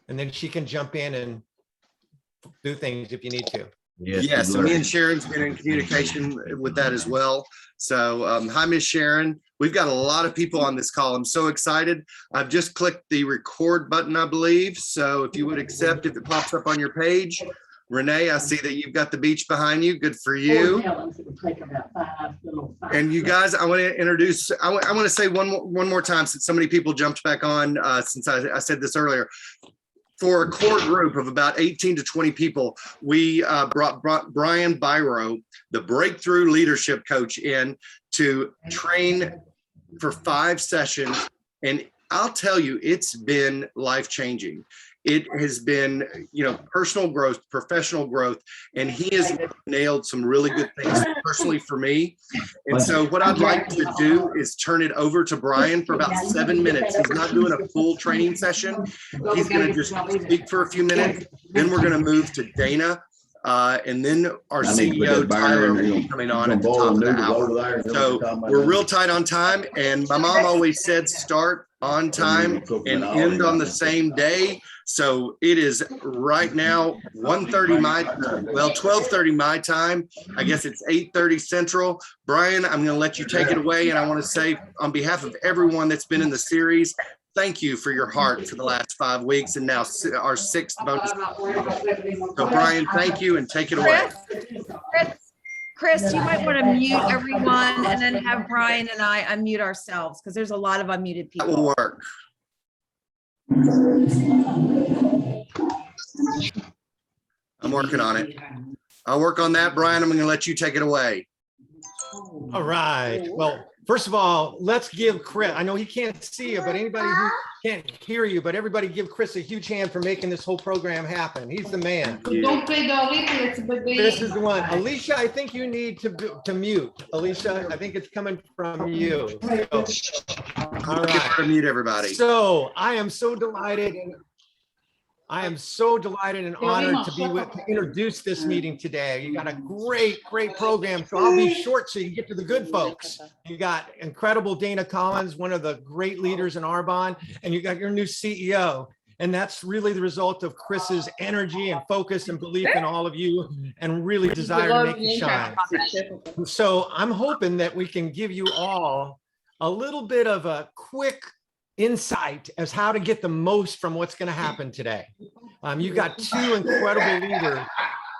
and then she can jump in and do things if you need to. Yes, so me and Sharon's been in communication with that as well. So hi, Miss Sharon. We've got a lot of people on this call. I'm so excited. I've just clicked the record button, I believe. So if you would accept, if it pops up on your page. Renee, I see that you've got the beach behind you. Good for you. And you guys, I want to introduce, I want to say one more time, since so many people jumped back on, since I said this earlier. For a core group of about 18 to 20 people, we brought Brian Biro, the breakthrough leadership coach, in to train for 5 sessions. And I'll tell you, it's been life-changing. It has been, personal growth, professional growth, and he has nailed some really good things personally for me. And so what I'd like to do is turn it over to Brian for about 7 minutes. He's not doing a full training session. He's going to just speak for a few minutes. Then we're going to move to Dana. And then our CEO, Tyler, will be coming on at the top of the hour. So we're real tight on time. And my mom always said, start on time and end on the same day. So it is right now 12:30 my time. I guess it's 8:30 Central. Brian, I'm going to let you take it away. And I want to say, on behalf of everyone that's been in the series, thank you for your heart for the last 5 weeks, and now our 6th bonus. So Brian, thank you, and take it away. Chris, you might want to mute everyone and then have Brian and I unmute ourselves, because there's a lot of unmuted people. That will work. I'm working on it. I'll work on that. Brian, I'm going to let you take it away. All right. Well, first of all, let's give Chris, I know he can't see you, but anybody who can't hear you, but everybody give Chris a huge hand for making this whole program happen. He's the man. This is the one. Alicia, I think you need to mute. Alicia, I think it's coming from you. So, all right. Mute everybody. So I am so delighted. I am so delighted and honored to introduce this meeting today. You got a great program. So I'll be short so you can get to the good folks. You got incredible Dana Collins, one of the great leaders in Arbonne, and you got your new CEO. And that's really the result of Chris's energy and focus and belief in all of you, and really desire to make you shine. So I'm hoping that we can give you all a little bit of a quick insight as how to get the most from what's going to happen today. You've got 2 incredible leaders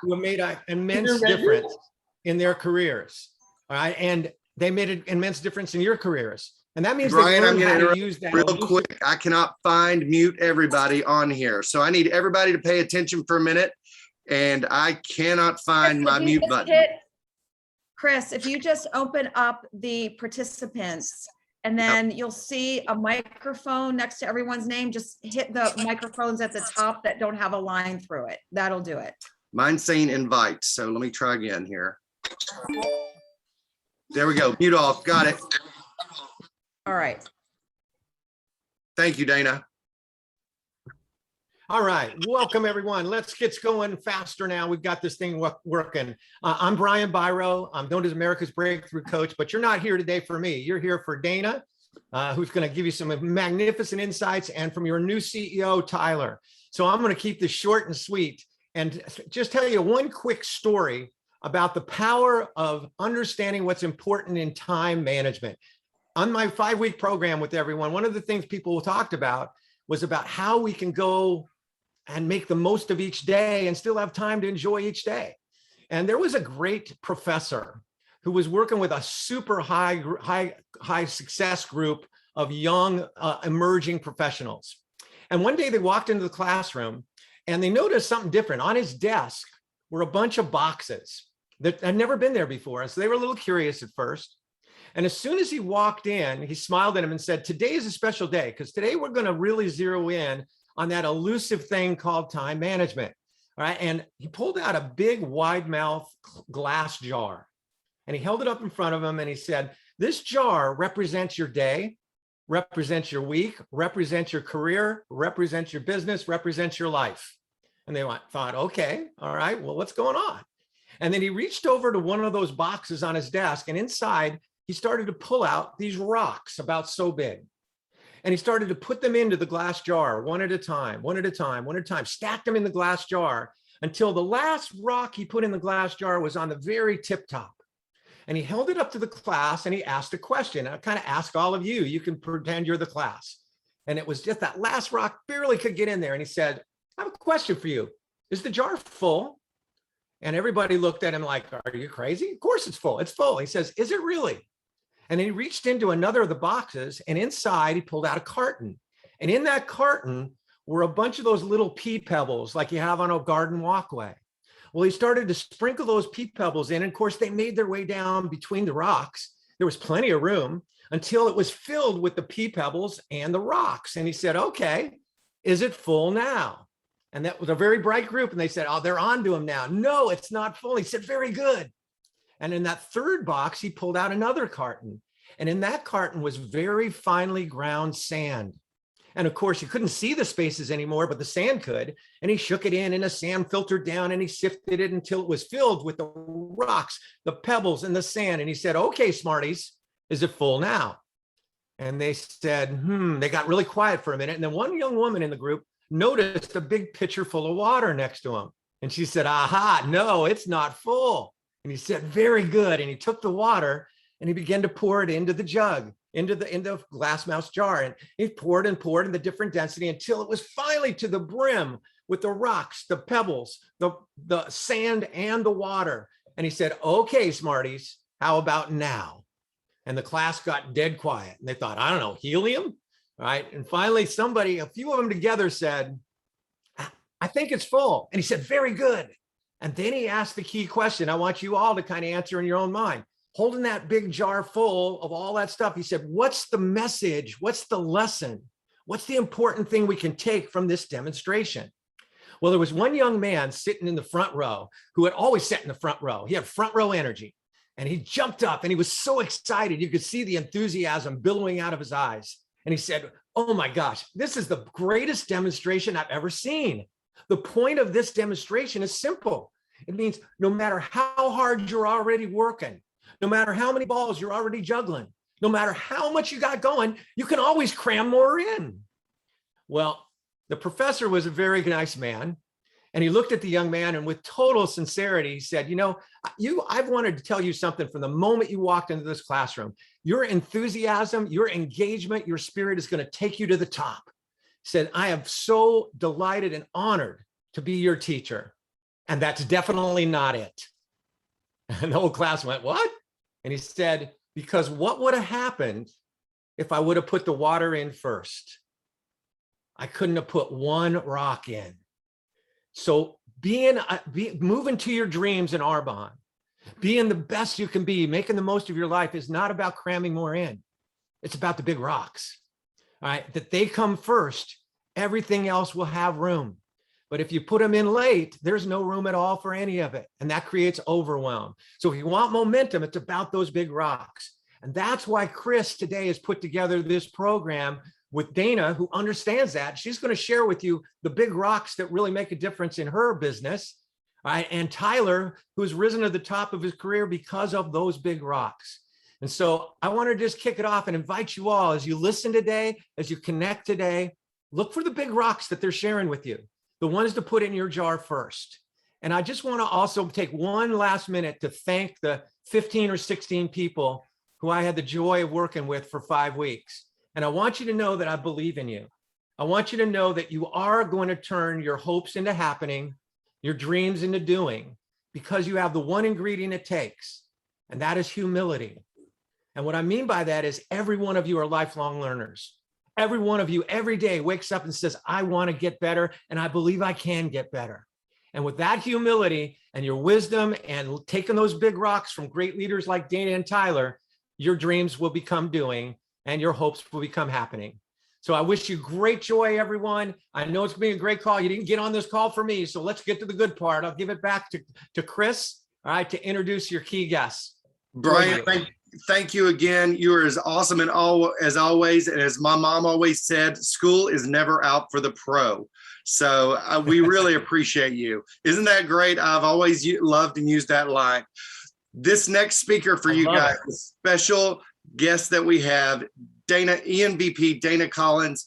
who have made an immense difference in their careers. All right. And they made an immense difference in your careers. And that means Brian, I'm going to use that real quick. I cannot mute everybody on here. So I need everybody to pay attention for a minute. And I cannot find my mute button. Chris, if you just open up the participants, and then you'll see a microphone next to everyone's name. Just hit the microphones at the top that don't have a line through it. That'll do it. Mine's saying invite. So let me try again here. There we go. Mute off. Got it. All right. Thank you, Dana. All right, welcome everyone. Let's get going faster now. We've got this thing working. I'm Brian Biro. I'm known as America's Breakthrough Coach, but you're not here today for me. You're here for Dana, who's going to give you some magnificent insights, and from your new CEO, Tyler. So I'm going to keep this short and sweet and just tell you one quick story about the power of understanding what's important in time management. On my 5-week program with everyone, one of the things people talked about was about how we can go and make the most of each day and still have time to enjoy each day. And there was a great professor who was working with a super high success group of young emerging professionals. And one day they walked into the classroom and they noticed something different. On his desk were a bunch of boxes that had never been there before. And so they were a little curious at first. And as soon as he walked in, he smiled at him and said, "Today is a special day because today we're going to really zero in on that elusive thing called time management." All right. And he pulled out a big wide mouth glass jar and he held it up in front of him and he said, "This jar represents your day, represents your week, represents your career, represents your business, represents your life." And they thought, okay, all right, well, what's going on? And then he reached over to one of those boxes on his desk, and inside he started to pull out these rocks about so big. And he started to put them into the glass jar one at a time, one at a time, one at a time, stacked them in the glass jar until the last rock he put in the glass jar was on the very tip top. And he held it up to the class and he asked a question. I kind of ask all of you, you can pretend you're the class. And it was just that last rock barely could get in there. And he said, I have a question for you. Is the jar full? And everybody looked at him like, are you crazy? Of course it's full. It's full. He says, is it really? And then he reached into another of the boxes and inside he pulled out a carton. And in that carton were a bunch of those little pea pebbles like you have on a garden walkway. Well, he started to sprinkle those pea pebbles in. And of course, they made their way down between the rocks. There was plenty of room until it was filled with the pea pebbles and the rocks. And he said, okay, is it full now? And that was a very bright group. And they said, oh, they're on to him now. No, it's not full. He said, very good. And in that third box, he pulled out another carton. And in that carton was very finely ground sand. And of course, you couldn't see the spaces anymore, but the sand could. And he shook it in and the sand filtered down and he sifted it until it was filled with the rocks, the pebbles and the sand. And he said, okay, Smarties, is it full now? And they said, they got really quiet for a minute. And then one young woman in the group noticed a big pitcher full of water next to him. And she said, aha, no, it's not full. And he said, very good. And he took the water and he began to pour it into the jug, into the glass mouse jar. And he poured and poured in the different density until it was finally to the brim with the rocks, the pebbles, the sand and the water. And he said, okay, Smarties, how about now? And the class got dead quiet. And they thought, I don't know, helium? Right. And finally, a few of them together said, I think it's full. And he said, very good. And then he asked the key question. I want you all to kind of answer in your own mind. Holding that big jar full of all that stuff, he said, what's the message? What's the lesson? What's the important thing we can take from this demonstration? Well, there was one young man sitting in the front row who had always sat in the front row. He had front row energy. And he jumped up and he was so excited. You could see the enthusiasm billowing out of his eyes. And he said, oh my gosh, this is the greatest demonstration I've ever seen. The point of this demonstration is simple. It means no matter how hard you're already working, no matter how many balls you're already juggling, no matter how much you got going, you can always cram more in. Well, the professor was a very nice man. And he looked at the young man and with total sincerity, he said, I've wanted to tell you something from the moment you walked into this classroom. Your enthusiasm, your engagement, your spirit is going to take you to the top. He said, I am so delighted and honored to be your teacher. And that's definitely not it. And the whole class went, what? And he said, because what would have happened if I would have put the water in first? I couldn't have put one rock in. So moving to your dreams in Arbonne, being the best you can be, making the most of your life is not about cramming more in. It's about the big rocks, all right? That they come first, everything else will have room. But if you put them in late, there's no room at all for any of it. And that creates overwhelm. So if you want momentum, it's about those big rocks. And that's why Chris today has put together this program with Dana, who understands that. She's going to share with you the big rocks that really make a difference in her business. Right? And Tyler, who's risen to the top of his career because of those big rocks. And so I want to just kick it off and invite you all, as you listen today, as you connect today, look for the big rocks that they're sharing with you, the ones to put in your jar first. And I just want to also take one last minute to thank the 15 or 16 people who I had the joy of working with for 5 weeks. And I want you to know that I believe in you. I want you to know that you are going to turn your hopes into happening, your dreams into doing, because you have the one ingredient it takes, and that is humility. And what I mean by that is every one of you are lifelong learners. Every one of you every day wakes up and says, I want to get better, and I believe I can get better. And with that humility and your wisdom and taking those big rocks from great leaders like Dana and Tyler, your dreams will become doing and your hopes will become happening. So I wish you great joy, everyone. I know it's been a great call. You didn't get on this call for me, so let's get to the good part. I'll give it back to Chris, all right, to introduce your key guests. Brian, thank you again. You are as awesome as always. And as my mom always said, school is never out for the pro. So we really appreciate you. Isn't that great? I've always loved and used that line. This next speaker for you guys is special guest that we have, Dana, ENVP Dana Collins.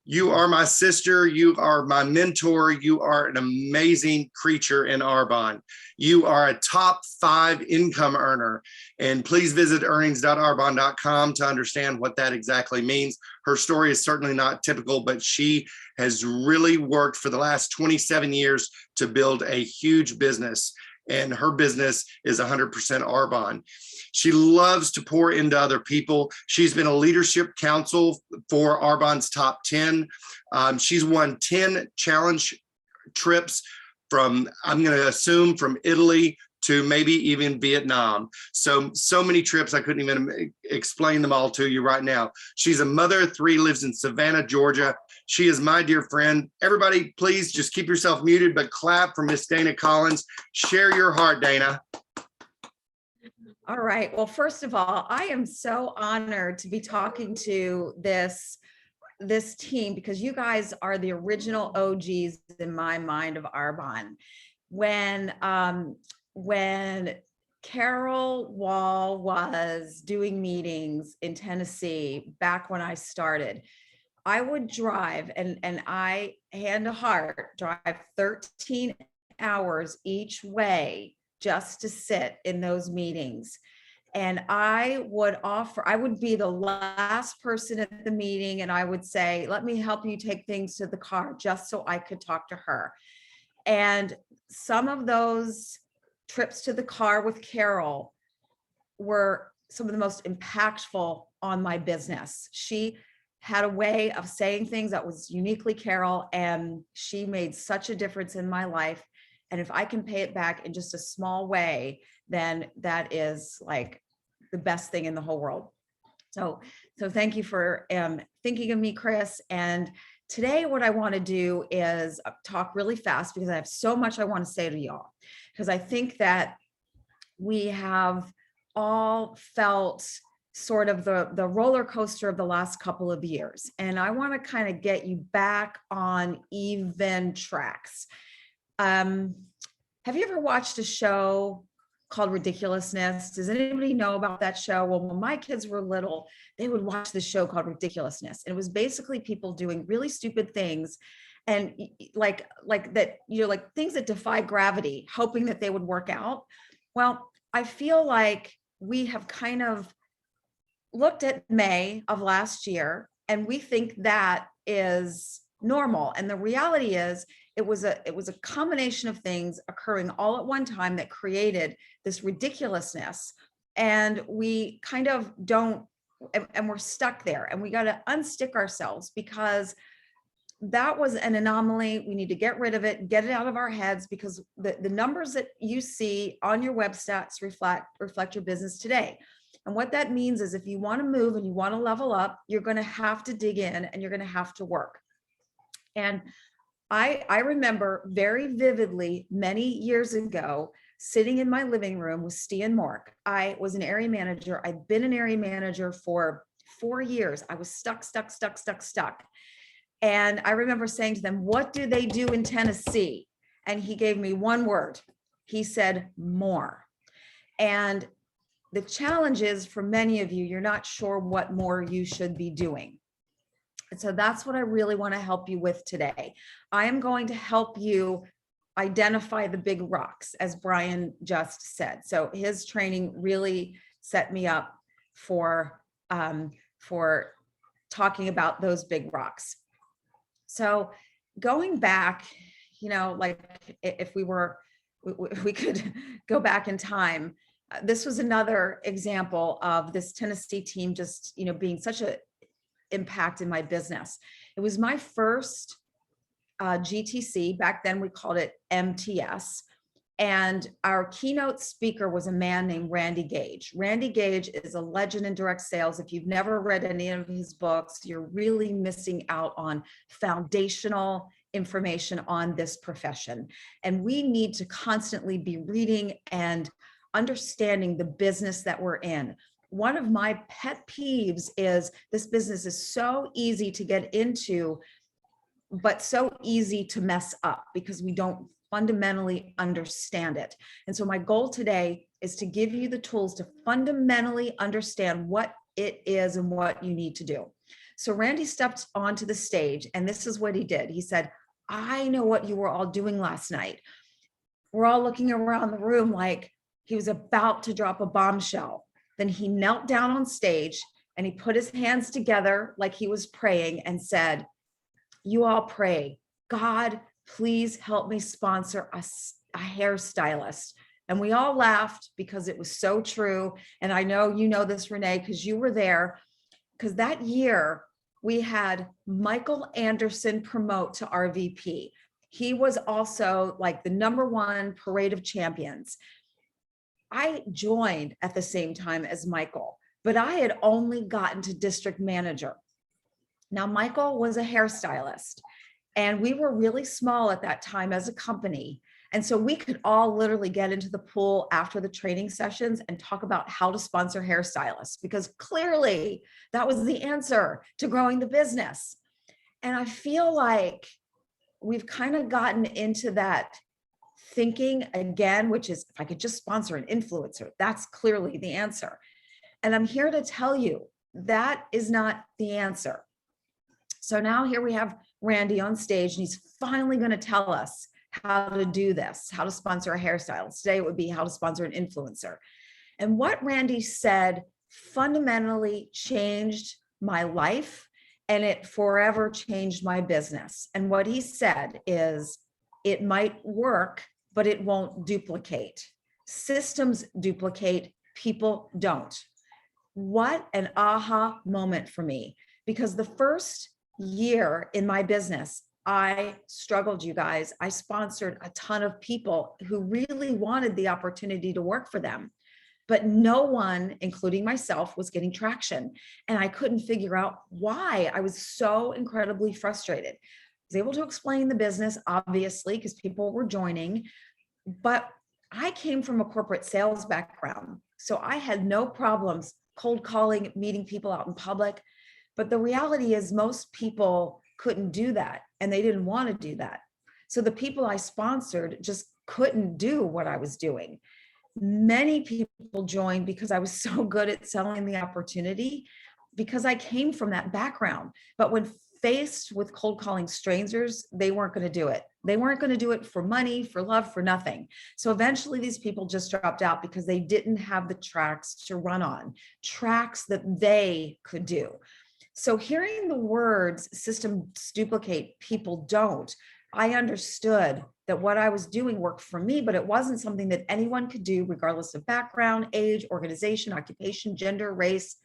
You are my sister. You are my mentor. You are an amazing creature in Arbonne. You are a top 5 income earner. And please visit earnings.arbonne.com to understand what that exactly means. Her story is certainly not typical, but she has really worked for the last 27 years to build a huge business. And her business is 100% Arbonne. She loves to pour into other people. She's been a leadership council for Arbonne's top 10. She's won 10 challenge trips from, I'm going to assume, from Italy to maybe even Vietnam. So many trips, I couldn't even explain them all to you right now. She's a mother of 3, lives in Savannah, Georgia. She is my dear friend. Everybody, please just keep yourself muted, but clap for Miss Dana Collins. Share your heart, Dana. All right. Well, first of all, I am so honored to be talking to this team, because you guys are the original OGs in my mind of Arbonne. When Carol Wall was doing meetings in Tennessee back when I started, I would drive, and I, hand to heart, drive 13 hours each way just to sit in those meetings. And I would be the last person at the meeting, and I would say, let me help you take things to the car, just so I could talk to her. And some of those trips to the car with Carol were some of the most impactful on my business. She had a way of saying things that was uniquely Carol, and she made such a difference in my life. And if I can pay it back in just a small way, then that is like the best thing in the whole world. So thank you for thinking of me, Chris. And today what I want to do is talk really fast, because I have so much I want to say to y'all, because I think that we have all felt sort of the roller coaster of the last couple of years. And I want to kind of get you back on even tracks. Have you ever watched a show called Ridiculousness? Does anybody know about that show? Well, when my kids were little, they would watch this show called Ridiculousness. And it was basically people doing really stupid things, and like that, like things that defy gravity, hoping that they would work out. Well, I feel like we have kind of looked at May of last year, and we think that is normal. And the reality is, it was a combination of things occurring all at one time that created this ridiculousness. And we kind of don't, and we're stuck there, and we got to unstick ourselves, because that was an anomaly. We need to get rid of it, get it out of our heads, because the numbers that you see on your web stats reflect your business today. And what that means is, if you want to move and you want to level up, you're going to have to dig in, and you're going to have to work. And I remember very vividly many years ago, sitting in my living room with Steve and Mark. I was an area manager. I'd been an area manager for 4 years. I was stuck. And I remember saying to them, what do they do in Tennessee? And he gave me one word. He said, more. And the challenge is, for many of you, you're not sure what more you should be doing. And so that's what I really want to help you with today. I am going to help you identify the big rocks, as Brian just said. So his training really set me up for talking about those big rocks. So going back, like if we could go back in time, this was another example of this Tennessee team just, being such an impact in my business. It was my first GTC. Back then we called it MTS. And our keynote speaker was a man named Randy Gage. Randy Gage is a legend in direct sales. If you've never read any of his books, you're really missing out on foundational information on this profession. And we need to constantly be reading and understanding the business that we're in. One of my pet peeves is, this business is so easy to get into, but so easy to mess up, because we don't fundamentally understand it. And so my goal today is to give you the tools to fundamentally understand what it is and what you need to do. So Randy stepped onto the stage, and this is what he did. He said, I know what you were all doing last night. We're all looking around the room like he was about to drop a bombshell. Then he knelt down on stage and he put his hands together like he was praying and said, you all pray, God, please help me sponsor a hairstylist. And we all laughed because it was so true. And I know you know this, Renee, because you were there. Because that year we had Michael Anderson promote to RVP. He was also like the #1 parade of champions. I joined at the same time as Michael, but I had only gotten to district manager. Now, Michael was a hairstylist, and we were really small at that time as a company. And so we could all literally get into the pool after the training sessions and talk about how to sponsor hairstylists, because clearly that was the answer to growing the business. And I feel like we've kind of gotten into that thinking again, which is if I could just sponsor an influencer, that's clearly the answer. And I'm here to tell you that is not the answer. So now here we have Randy on stage, and he's finally going to tell us how to do this, how to sponsor a hairstylist. Today it would be how to sponsor an influencer. And what Randy said fundamentally changed my life, and it forever changed my business. And what he said is, it might work, but it won't duplicate. Systems duplicate, people don't. What an aha moment for me, because the first year in my business, I struggled, you guys. I sponsored a ton of people who really wanted the opportunity to work for them, but no one, including myself, was getting traction. And I couldn't figure out why. I was so incredibly frustrated. I was able to explain the business, obviously, because people were joining, but I came from a corporate sales background. So I had no problems cold calling, meeting people out in public. But the reality is most people couldn't do that, and they didn't want to do that. So the people I sponsored just couldn't do what I was doing. Many people joined because I was so good at selling the opportunity, because I came from that background. But when faced with cold calling strangers, they weren't going to do it. They weren't going to do it for money, for love, for nothing. So eventually these people just dropped out because they didn't have the tracks to run on, tracks that they could do. So hearing the words systems duplicate, people don't, I understood that what I was doing worked for me, but it wasn't something that anyone could do regardless of background, age, organization, occupation, gender, race,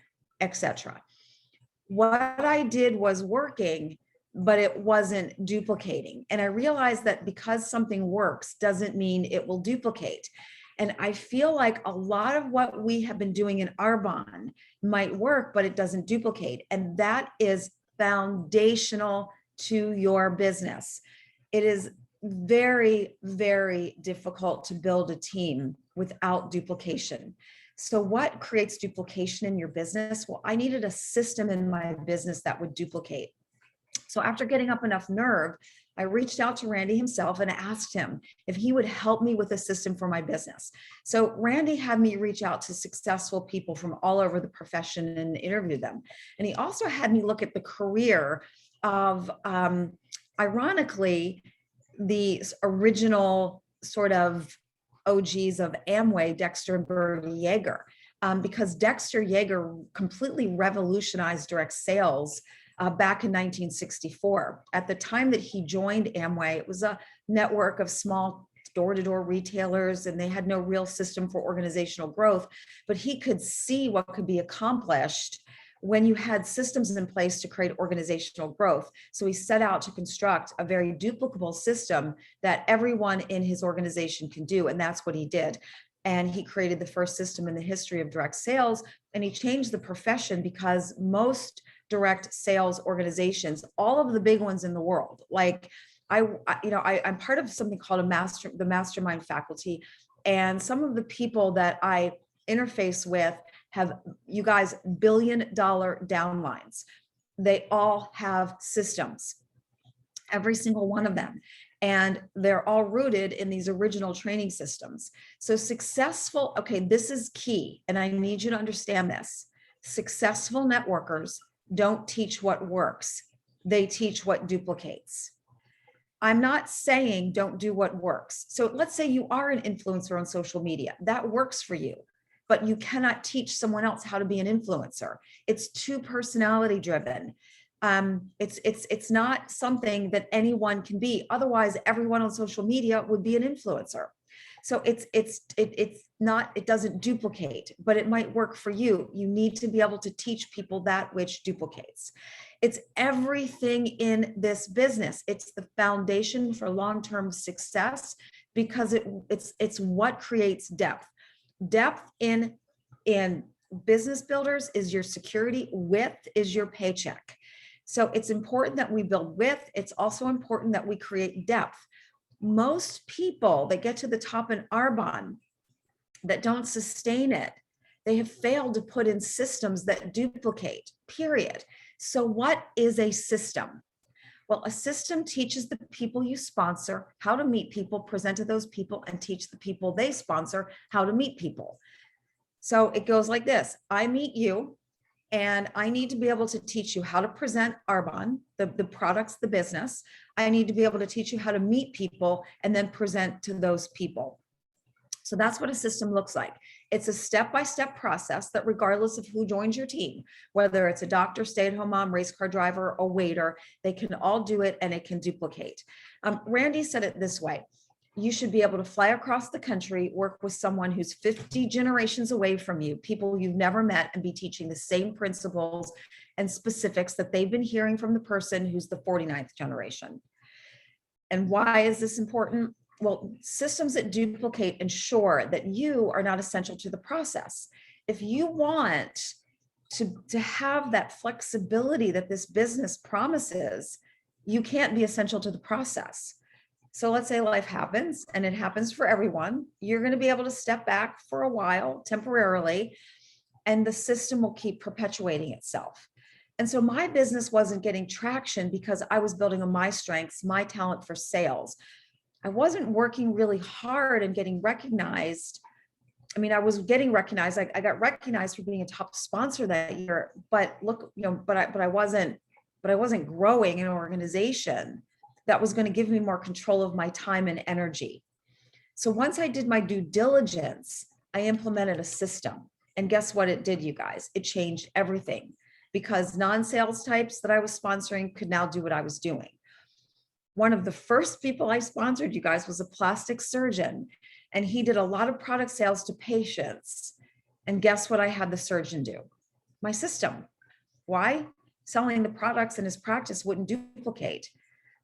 etc. What I did was working, but it wasn't duplicating. And I realized that because something works doesn't mean it will duplicate. And I feel like a lot of what we have been doing in Arbonne might work, but it doesn't duplicate. And that is foundational to your business. It is very, very difficult to build a team without duplication. So what creates duplication in your business? Well, I needed a system in my business that would duplicate. So after getting up enough nerve, I reached out to Randy himself and asked him if he would help me with a system for my business. So Randy had me reach out to successful people from all over the profession and interview them. And he also had me look at the career of, ironically, the original sort of OGs of Amway, Dexter and Bertie Yeager, because Dexter Yeager completely revolutionized direct sales back in 1964. At the time that he joined Amway, it was a network of small door-to-door retailers, and they had no real system for organizational growth, but he could see what could be accomplished when you had systems in place to create organizational growth. So he set out to construct a very duplicable system that everyone in his organization can do, and that's what he did. And he created the first system in the history of direct sales, and he changed the profession because most direct sales organizations, all of the big ones in the world, like I'm part of something called the mastermind faculty, and some of the people that I interface with have, you guys, billion-dollar downlines. They all have systems, every single one of them. And they're all rooted in these original training systems. So successful, okay, this is key. And I need you to understand this. Successful networkers don't teach what works. They teach what duplicates. I'm not saying don't do what works. So let's say you are an influencer on social media. That works for you, but you cannot teach someone else how to be an influencer. It's too personality driven. It's not something that anyone can be. Otherwise, everyone on social media would be an influencer. So it doesn't duplicate, but it might work for you. You need to be able to teach people that which duplicates. It's everything in this business. It's the foundation for long-term success because it's what creates depth. Depth in business builders is your security. Width is your paycheck. So it's important that we build width. It's also important that we create depth. Most people that get to the top in Arbonne that don't sustain it, they have failed to put in systems that duplicate, period. So what is a system? Well, a system teaches the people you sponsor how to meet people, present to those people, and teach the people they sponsor how to meet people. So it goes like this. I meet you, and I need to be able to teach you how to present Arbonne, the products, the business. I need to be able to teach you how to meet people and then present to those people. So that's what a system looks like. It's a step-by-step process that regardless of who joins your team, whether it's a doctor, stay-at-home mom, race car driver, or waiter, they can all do it and it can duplicate. Randy said it this way. You should be able to fly across the country, work with someone who's 50 generations away from you, people you've never met, and be teaching the same principles and specifics that they've been hearing from the person who's the 49th generation. And why is this important? Well, systems that duplicate ensure that you are not essential to the process. If you want to have that flexibility that this business promises, you can't be essential to the process. So let's say life happens, and it happens for everyone. You're going to be able to step back for a while, temporarily, and the system will keep perpetuating itself. And so my business wasn't getting traction because I was building on my strengths, my talent for sales. I wasn't working really hard and getting recognized. I mean, I was getting recognized. I got recognized for being a top sponsor that year, but look, but I wasn't growing an organization that was going to give me more control of my time and energy. So once I did my due diligence, I implemented a system. And guess what it did, you guys? It changed everything because non-sales types that I was sponsoring could now do what I was doing. One of the first people I sponsored, you guys, was a plastic surgeon, and he did a lot of product sales to patients. And guess what I had the surgeon do? My system. Why? Selling the products in his practice wouldn't duplicate.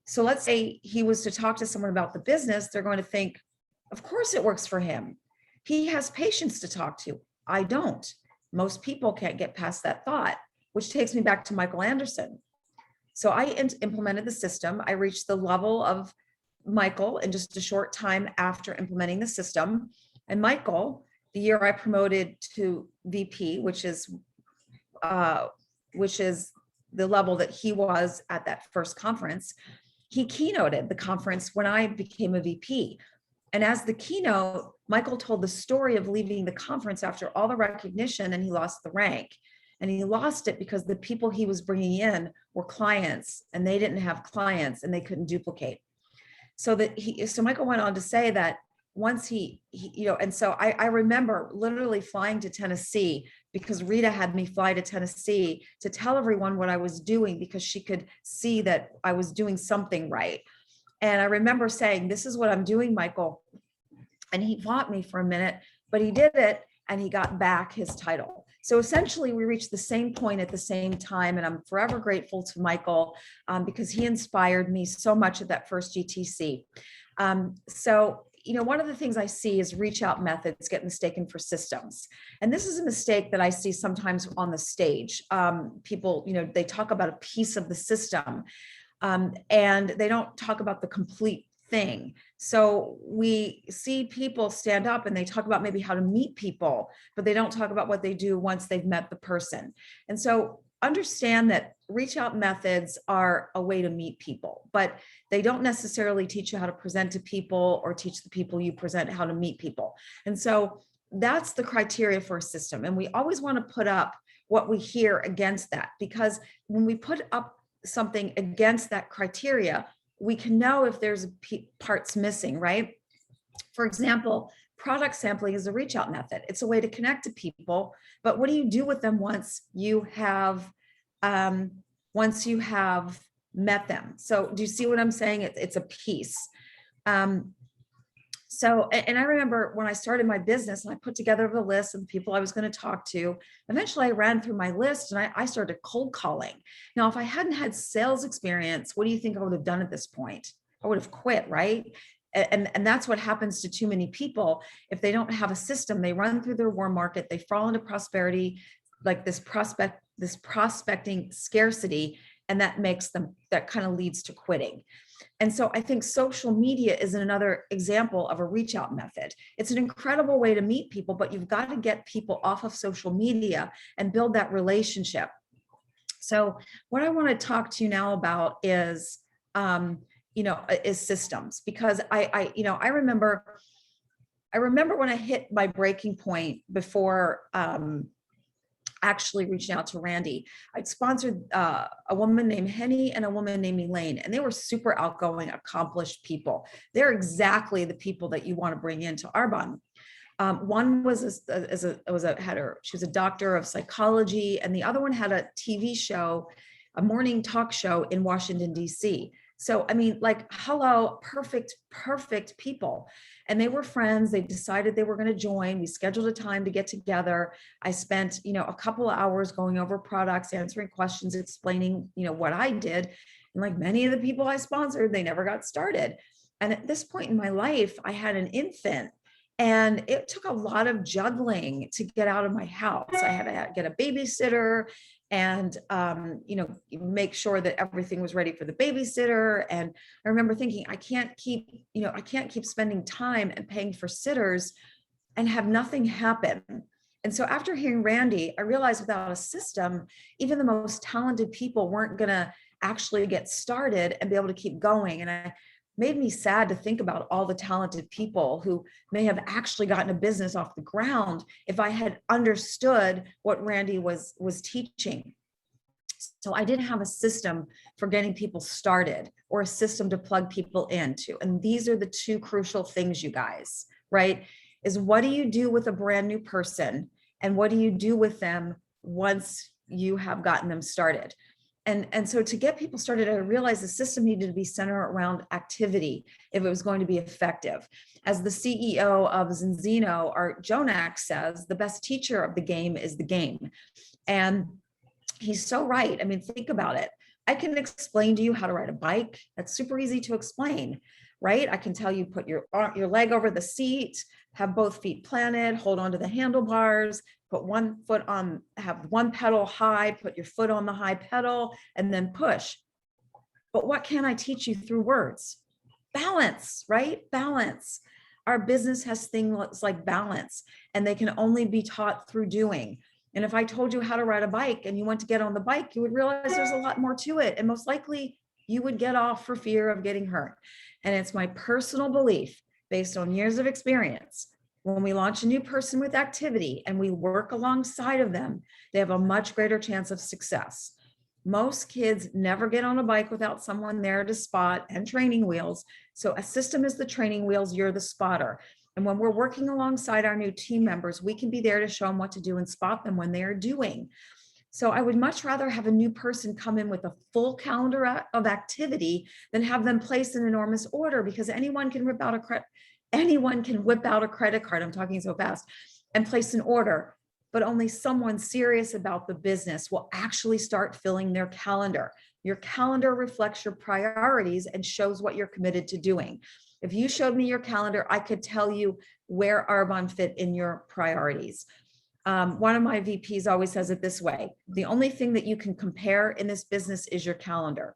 So let's say he was to talk to someone about the business, they're going to think, of course it works for him. He has patients to talk to. I don't. Most people can't get past that thought, which takes me back to Michael Anderson. So I implemented the system. I reached the level of Michael in just a short time after implementing the system. And Michael, the year I promoted to VP, which is the level that he was at that first conference, he keynoted the conference when I became a VP. And as the keynote, Michael told the story of leaving the conference after all the recognition, and he lost the rank. And he lost it because the people he was bringing in were clients, and they didn't have clients and they couldn't duplicate. So Michael went on to say that once and so I remember literally flying to Tennessee because Rita had me fly to Tennessee to tell everyone what I was doing because she could see that I was doing something right. And I remember saying, this is what I'm doing, Michael. And he fought me for a minute, but he did it and he got back his title. So essentially we reached the same point at the same time. And I'm forever grateful to Michael because he inspired me so much at that first GTC. One of the things I see is reach out methods get mistaken for systems. And this is a mistake that I see sometimes on the stage. People, they talk about a piece of the system and they don't talk about the complete thing. So we see people stand up and they talk about maybe how to meet people, but they don't talk about what they do once they've met the person. And so understand that reach out methods are a way to meet people, but they don't necessarily teach you how to present to people or teach the people you present how to meet people. And so that's the criteria for a system. And we always want to put up what we hear against that, because when we put up something against that criteria, we can know if there's parts missing, right? For example, product sampling is a reach out method. It's a way to connect to people, but what do you do with them once you have met them? So do you see what I'm saying? It's a piece. And I remember when I started my business and I put together the list of the people I was going to talk to, eventually I ran through my list and I started cold calling. Now, if I hadn't had sales experience, what do you think I would have done at this point? I would have quit, right? And that's what happens to too many people. If they don't have a system, they run through their warm market, they fall into prosperity, like this prospecting scarcity, and that kind of leads to quitting. And so I think social media is another example of a reach out method. It's an incredible way to meet people, but you've got to get people off of social media and build that relationship. So what I want to talk to you now about is, is systems, because I remember when I hit my breaking point before actually reaching out to Randy. I'd sponsored a woman named Henny and a woman named Elaine, and they were super outgoing, accomplished people. They're exactly the people that you want to bring into Arbonne. One was she was a doctor of psychology, and the other one had a TV show, a morning talk show in Washington, D.C. So, I mean, like, hello, perfect people. And they were friends. They decided they were going to join. We scheduled a time to get together. I spent, a couple of hours going over products, answering questions, explaining, what I did. And like many of the people I sponsored, they never got started. And at this point in my life, I had an infant. And it took a lot of juggling to get out of my house. I had to get a babysitter and, make sure that everything was ready for the babysitter. And I remember thinking, I can't keep spending time and paying for sitters and have nothing happen. And so after hearing Randy, I realized without a system, even the most talented people weren't going to actually get started and be able to keep going. And it made me sad to think about all the talented people who may have actually gotten a business off the ground if I had understood what Randy was teaching. So I didn't have a system for getting people started or a system to plug people into. And these are the two crucial things, you guys, right? Is what do you do with a brand new person? And what do you do with them once you have gotten them started? And so to get people started, I realized the system needed to be centered around activity if it was going to be effective. As the CEO of Zinzino, Art Jonak, says, the best teacher of the game is the game. And he's so right. I mean, think about it. I can explain to you how to ride a bike. That's super easy to explain, right? I can tell you, put your leg over the seat, have both feet planted, hold on to the handlebars, put one foot on, have one pedal high, put your foot on the high pedal, and then push. But what can I teach you through words? Balance, right? Balance. Our business has things like balance, and they can only be taught through doing. And if I told you how to ride a bike and you went to get on the bike, you would realize there's a lot more to it. And most likely you would get off for fear of getting hurt. And it's my personal belief, based on years of experience, when we launch a new person with activity and we work alongside of them, they have a much greater chance of success. Most kids never get on a bike without someone there to spot and training wheels. So a system is the training wheels, you're the spotter. And when we're working alongside our new team members, we can be there to show them what to do and spot them when they are doing. So I would much rather have a new person come in with a full calendar of activity than have them place an enormous order, because anyone can whip out a credit card, I'm talking so fast, and place an order, but only someone serious about the business will actually start filling their calendar. Your calendar reflects your priorities and shows what you're committed to doing. If you showed me your calendar, I could tell you where Arbonne fit in your priorities. One of my VPs always says it this way: the only thing that you can compare in this business is your calendar.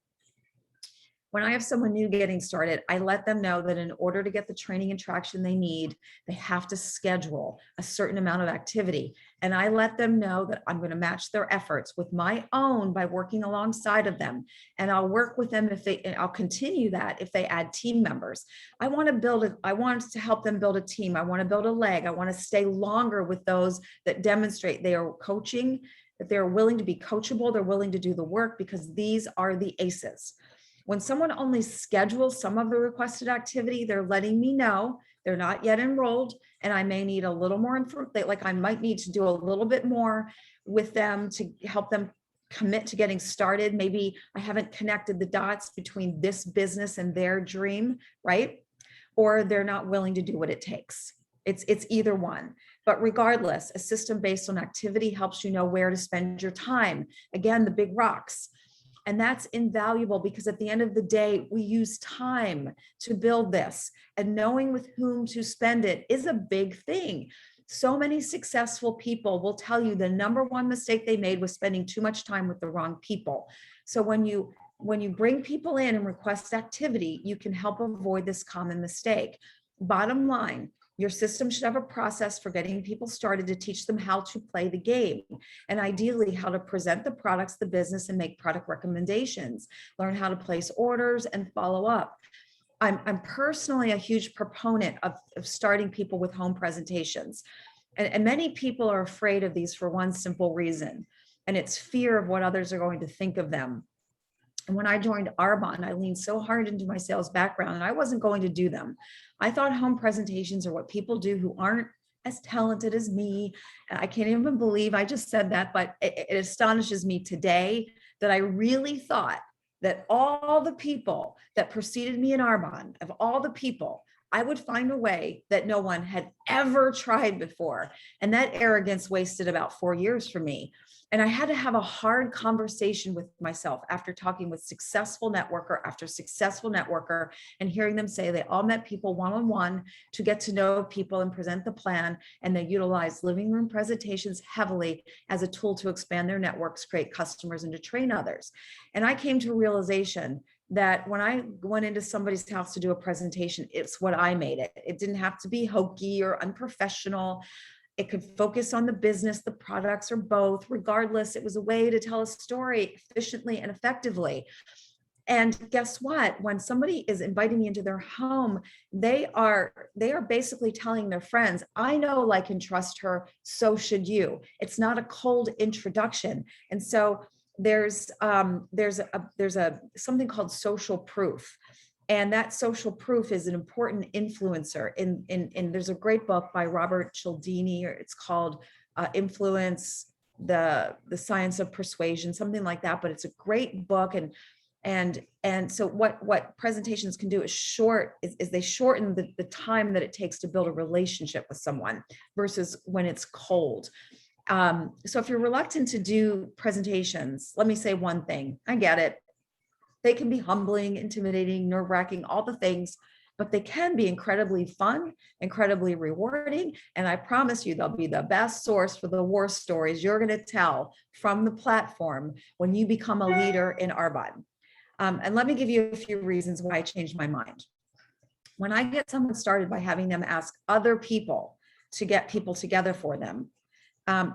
When I have someone new getting started, I let them know that in order to get the training and traction they need, they have to schedule a certain amount of activity. And I let them know that I'm going to match their efforts with my own by working alongside of them. And I'll work with them and I'll continue that if they add team members. I want to help them build a team. I want to build a leg. I want to stay longer with those that demonstrate they are coaching, that they're willing to be coachable, they're willing to do the work, because these are the aces. When someone only schedules some of the requested activity, they're letting me know they're not yet enrolled, and I may need a little more information. Like I might need to do a little bit more with them to help them commit to getting started. Maybe I haven't connected the dots between this business and their dream, right? Or they're not willing to do what it takes. It's either one. But regardless, a system based on activity helps you know where to spend your time. Again, the big rocks. And that's invaluable, because at the end of the day, we use time to build this, and knowing with whom to spend it is a big thing. So many successful people will tell you the number one mistake they made was spending too much time with the wrong people. So when you bring people in and request activity, you can help avoid this common mistake. Bottom line, your system should have a process for getting people started to teach them how to play the game, and ideally how to present the products, the business, and make product recommendations, learn how to place orders and follow up. I'm personally a huge proponent of starting people with home presentations. And many people are afraid of these for one simple reason, and it's fear of what others are going to think of them. And when I joined Arbonne, I leaned so hard into my sales background, and I wasn't going to do them. I thought home presentations are what people do who aren't as talented as me. And I can't even believe I just said that, but it astonishes me today that I really thought that all the people that preceded me in Arbonne, of all the people, I would find a way that no one had ever tried before. And that arrogance wasted about 4 years for me. And I had to have a hard conversation with myself after talking with successful networker after successful networker, and hearing them say they all met people one-on-one to get to know people and present the plan. And they utilize living room presentations heavily as a tool to expand their networks, create customers, and to train others. And I came to a realization that when I went into somebody's house to do a presentation, it's what I made it. It didn't have to be hokey or unprofessional. It could focus on the business, the products, or both. Regardless, it was a way to tell a story efficiently and effectively. And guess what? When somebody is inviting me into their home, they are basically telling their friends, I know, like, and trust her, so should you. It's not a cold introduction. And so there's something called social proof. And that social proof is an important influencer. In there's a great book by Robert Cialdini, or it's called Influence, the Science of Persuasion, something like that. But it's a great book. And so what presentations can do is they shorten the time that it takes to build a relationship with someone versus when it's cold. So if you're reluctant to do presentations, let me say one thing. I get it. They can be humbling, intimidating, nerve-wracking, all the things, but they can be incredibly fun, incredibly rewarding. And I promise you, they'll be the best source for the war stories you're going to tell from the platform when you become a leader in Arbonne. And let me give you a few reasons why I changed my mind. When I get someone started by having them ask other people to get people together for them.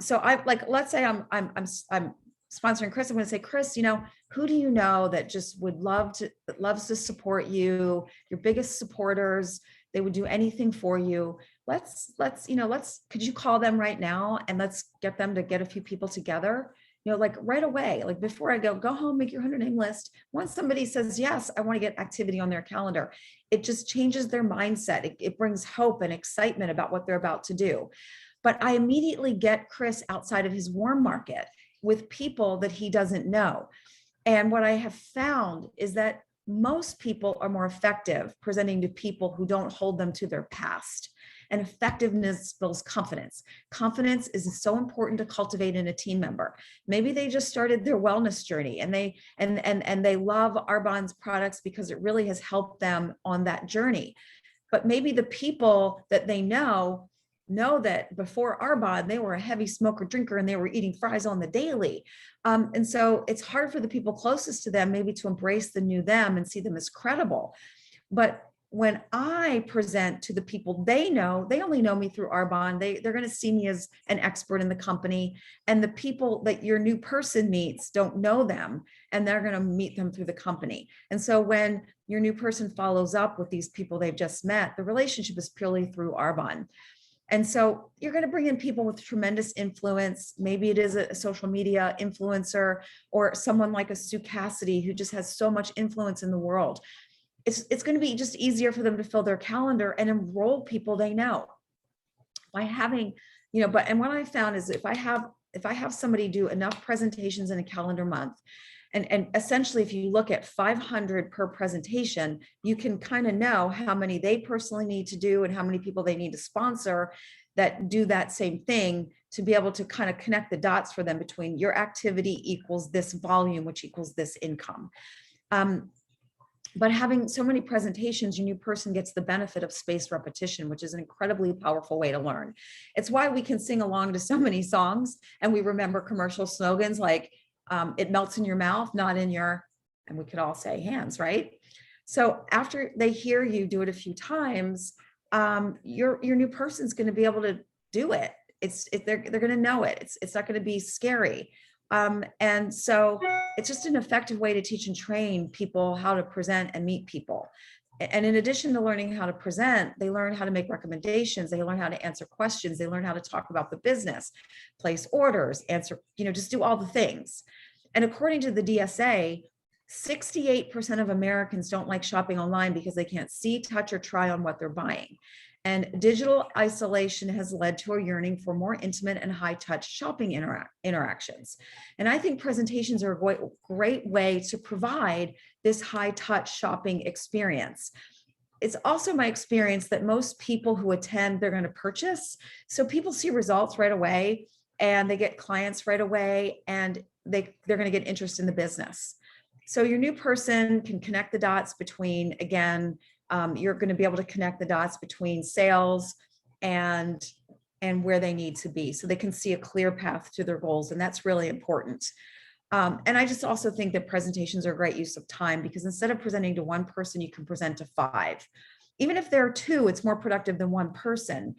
So I let's say I'm sponsoring Chris. I'm going to say, Chris, who do you know that just loves to support you, your biggest supporters, they would do anything for you. Could you call them right now and let's get them to get a few people together, like right away, like before I go home, make your 100 name list. Once somebody says, yes, I want to get activity on their calendar, it just changes their mindset. It brings hope and excitement about what they're about to do. But I immediately get Chris outside of his warm market with people that he doesn't know. And what I have found is that most people are more effective presenting to people who don't hold them to their past. And effectiveness builds confidence. Confidence is so important to cultivate in a team member. Maybe they just started their wellness journey and they love Arbonne's products because it really has helped them on that journey. But maybe the people that they know know that before Arbonne, they were a heavy smoker drinker and they were eating fries on the daily. And so it's hard for the people closest to them maybe to embrace the new them and see them as credible. But when I present to the people they know, they only know me through Arbonne. They're going to see me as an expert in the company. And the people that your new person meets don't know them, and they're going to meet them through the company. And so when your new person follows up with these people they've just met, the relationship is purely through Arbonne. And so you're going to bring in people with tremendous influence. Maybe it is a social media influencer or someone like a Sue Cassidy who just has so much influence in the world. It's going to be just easier for them to fill their calendar and enroll people they know by having, and what I found is if I have somebody do enough presentations in a calendar month, and essentially if you look at 500 per presentation, you can kind of know how many they personally need to do and how many people they need to sponsor that do that same thing, to be able to kind of connect the dots for them between your activity equals this volume, which equals this income. But having so many presentations, your new person gets the benefit of spaced repetition, which is an incredibly powerful way to learn. It's why we can sing along to so many songs and we remember commercial slogans like it melts in your mouth, not in your, and we could all say hands, right? So after they hear you do it a few times, your new person's going to be able to do it. They're going to know it. It's not going to be scary. And so it's just an effective way to teach and train people how to present and meet people. And in addition to learning how to present, they learn how to make recommendations. They learn how to answer questions. They learn how to talk about the business, place orders, answer, just do all the things. And according to the DSA, 68% of Americans don't like shopping online because they can't see, touch, or try on what they're buying. And digital isolation has led to a yearning for more intimate and high-touch shopping interactions. And I think presentations are a great way to provide this high-touch shopping experience. It's also my experience that most people who attend, they're going to purchase. So people see results right away, and they get clients right away, and they're going to get interest in the business. So your new person can connect the dots between, again, you're going to be able to connect the dots between sales and where they need to be, so they can see a clear path to their goals. And that's really important. And I just also think that presentations are a great use of time, because instead of presenting to one person, you can present to 5. Even if there are 2, it's more productive than one person.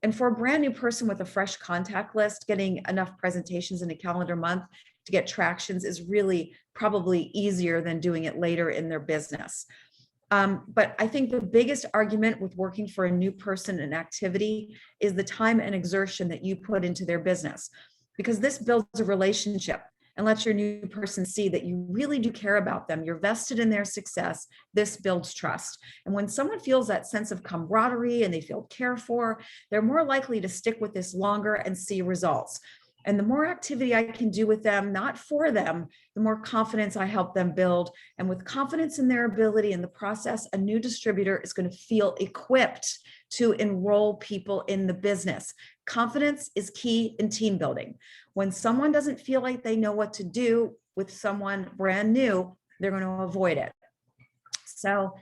And for a brand new person with a fresh contact list, getting enough presentations in a calendar month to get tractions is really probably easier than doing it later in their business. But I think the biggest argument with working for a new person in activity is the time and exertion that you put into their business, because this builds a relationship and lets your new person see that you really do care about them. You're vested in their success. This builds trust. And when someone feels that sense of camaraderie and they feel cared for, they're more likely to stick with this longer and see results. And the more activity I can do with them, not for them, the more confidence I help them build. And with confidence in their ability in the process, a new distributor is going to feel equipped to enroll people in the business. Confidence is key in team building. When someone doesn't feel like they know what to do with someone brand new, they're going to avoid it. So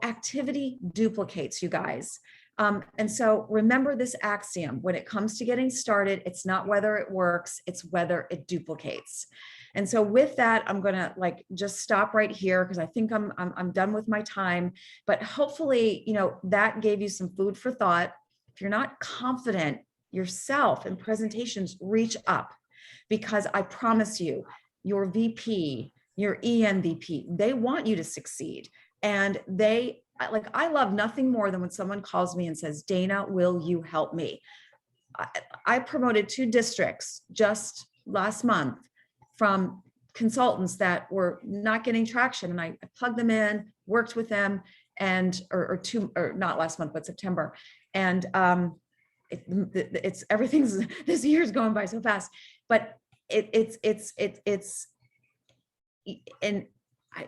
activity duplicates, you guys. And so remember this axiom: when it comes to getting started, it's not whether it works, it's whether it duplicates. And so with that, I'm going to just stop right here, because I think I'm done with my time, but hopefully, that gave you some food for thought. If you're not confident yourself in presentations, reach up, because I promise you, your VP, your ENVP, they want you to succeed. And I love nothing more than when someone calls me and says, Dana, will you help me? I promoted 2 districts just last month from consultants that were not getting traction. And I plugged them in, worked with them, and, or not last month, but September. And it's everything's, this year's going by so fast, but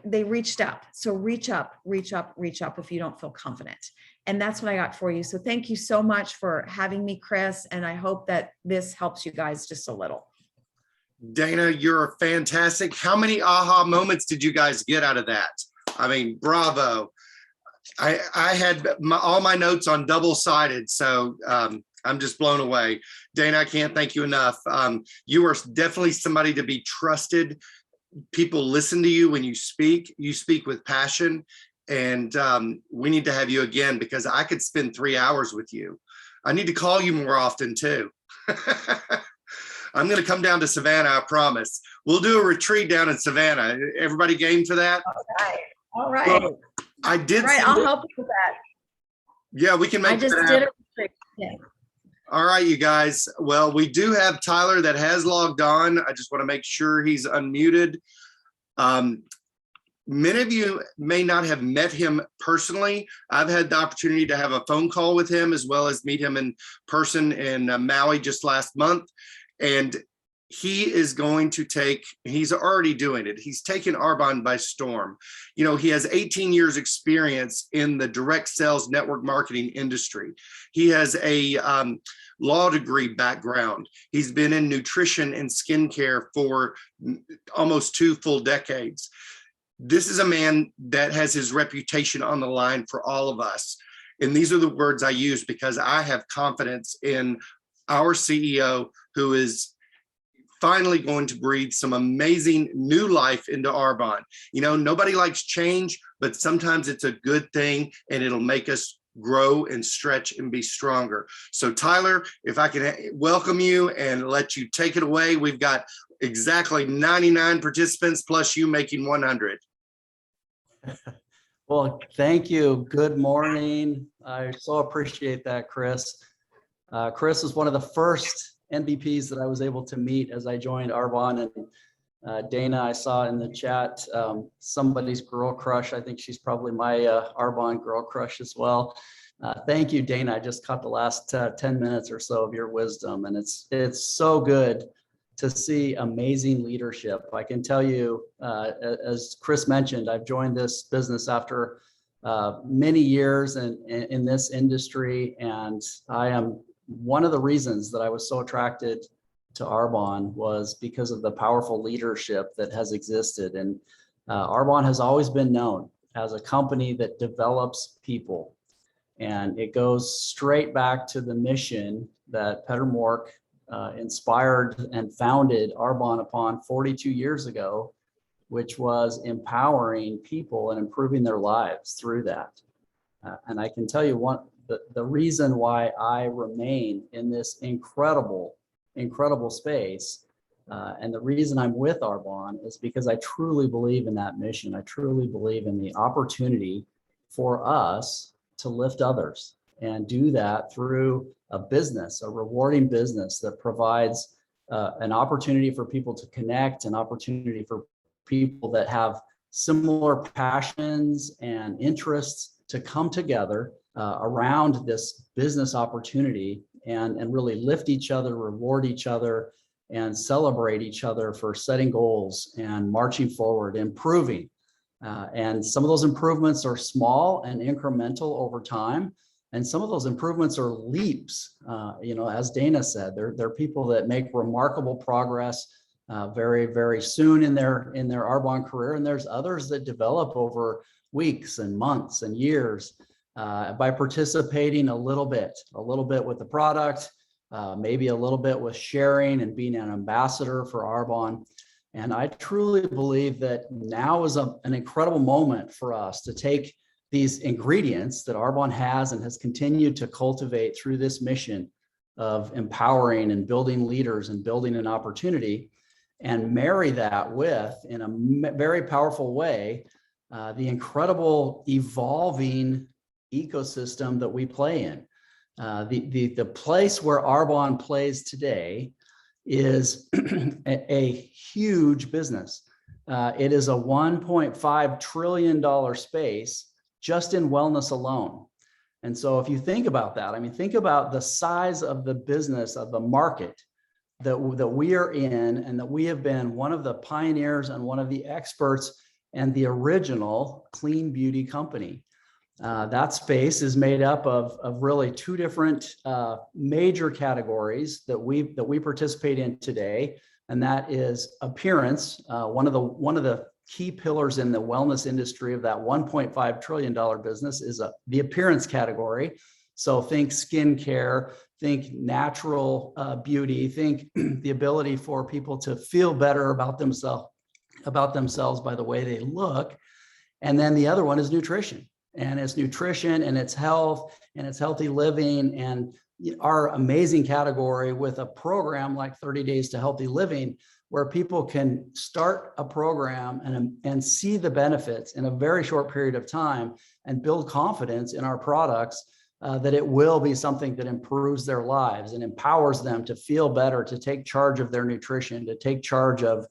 they reached up. So reach up if you don't feel confident. And that's what I got for you. So thank you so much for having me, Chris. And I hope that this helps you guys just a little. Dana, you're fantastic. How many aha moments did you guys get out of that? I mean, bravo. I had all my notes on double-sided, so I'm just blown away. Dana, I can't thank you enough. You are definitely somebody to be trusted. People listen to you when you speak. You speak with passion, and we need to have you again because I could spend 3 hours with you. I need to call you more often too. I'm going to come down to Savannah, I promise. We'll do a retreat down in Savannah. Everybody game for that? All right. Well, I did. Right, I'll help you with that. Yeah, we can make I just that did happen. it. Yeah. All right, you guys. Well, we do have Tyler that has logged on. I just want to make sure he's unmuted. Many of you may not have met him personally. I've had the opportunity to have a phone call with him as well as meet him in person in Maui just last month. And he is going to he's already doing it. He's taken Arbonne by storm. You know, he has 18 years experience in the direct sales network marketing industry. He has a law degree background. He's been in nutrition and skincare for almost 2 full decades. This is a man that has his reputation on the line for all of us. And these are the words I use because I have confidence in our CEO, who is finally going to breathe some amazing new life into Arbonne. You know, nobody likes change, but sometimes it's a good thing and it'll make us grow and stretch and be stronger. So Tyler, if I can welcome you and let you take it away. We've got exactly 99 participants plus you making 100. Well, thank you. Good morning. I so appreciate that, Chris. Chris was one of the first NVPs that I was able to meet as I joined Arbonne. And Dana, I saw in the chat somebody's girl crush. I think she's probably my Arbonne girl crush as well. Thank you, Dana. I just caught the last 10 minutes or so of your wisdom, and it's so good to see amazing leadership. I can tell you, as Chris mentioned, I've joined this business after many years in this industry, and I am one of the reasons that I was so attracted to Arbonne was because of the powerful leadership that has existed. And Arbonne has always been known as a company that develops people. And it goes straight back to the mission that Peter Mork inspired and founded Arbonne upon 42 years ago, which was empowering people and improving their lives through that. And I can tell you the reason why I remain in this incredible space, and the reason I'm with Arbonne is because I truly believe in that mission. I truly believe in the opportunity for us to lift others and do that through a business, a rewarding business that provides an opportunity for people to connect, an opportunity for people that have similar passions and interests to come together around this business opportunity and really lift each other, reward each other, and celebrate each other for setting goals and marching forward, improving. And some of those improvements are small and incremental over time. And some of those improvements are leaps. You know, as Dana said, they're people that make remarkable progress very, very soon in their Arbonne career. And there's others that develop over weeks and months and years by participating a little bit with the product, maybe a little bit with sharing and being an ambassador for Arbonne. And I truly believe that now is an incredible moment for us to take these ingredients that Arbonne has and has continued to cultivate through this mission of empowering and building leaders and building an opportunity, and marry that with, in a very powerful way, the incredible evolving ecosystem that we play in. The place where Arbonne plays today is a huge business. It is a $1.5 trillion space just in wellness alone. And so if you think about that, I mean, think about the size of the business, of the market that we are in, and that we have been one of the pioneers and one of the experts and the original clean beauty company. That space is made up of really 2 different major categories that we participate in today, and that is appearance. One of the key pillars in the wellness industry of that $1.5 trillion business is the appearance category. So think skincare, think natural beauty, think the ability for people to feel better about themselves by the way they look. And then the other one is nutrition, and it's nutrition and it's health and it's healthy living. And our amazing category with a program like 30 Days to Healthy Living, where people can start a program and see the benefits in a very short period of time and build confidence in our products, that it will be something that improves their lives and empowers them to feel better, to take charge of their nutrition, to take charge of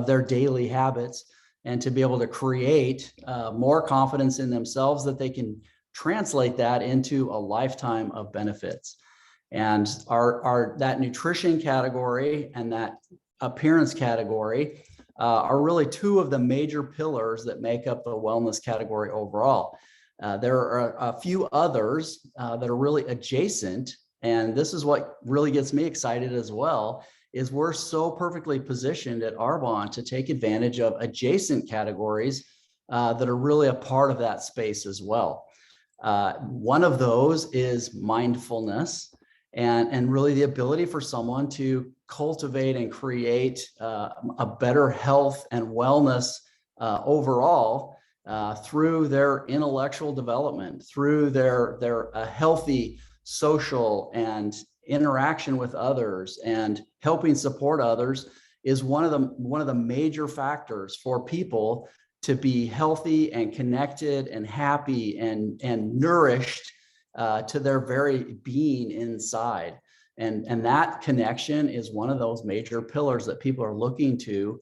their daily habits, and to be able to create more confidence in themselves that they can translate that into a lifetime of benefits. And that nutrition category and that appearance category are really two of the major pillars that make up the wellness category overall. There are a few others that are really adjacent, and this is what really gets me excited as well, is we're so perfectly positioned at Arbonne to take advantage of adjacent categories that are really a part of that space as well. One of those is mindfulness, and really the ability for someone to cultivate and create a better health and wellness overall through their intellectual development, through their healthy social and interaction with others and helping support others, is one of the major factors for people to be healthy and connected and happy and nourished to their very being inside. And that connection is one of those major pillars that people are looking to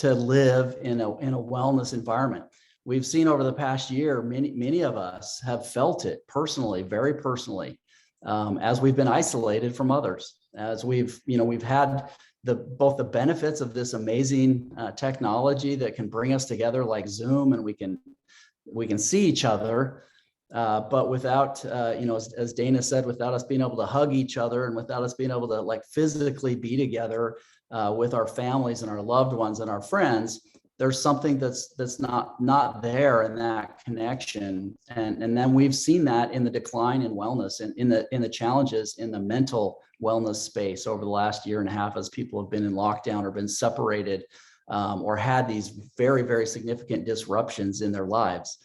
live in a wellness environment. We've seen over the past year, many of us have felt it personally, very personally, as we've been isolated from others, as we've had both the benefits of this amazing technology that can bring us together like Zoom, and we can see each other, but without, as Dana said, without us being able to hug each other and without us being able to like physically be together with our families and our loved ones and our friends, there's something that's not there in that connection. And then we've seen that in the decline in wellness and in the challenges in the mental wellness space over the last year and a half, as people have been in lockdown or been separated or had these very, very significant disruptions in their lives.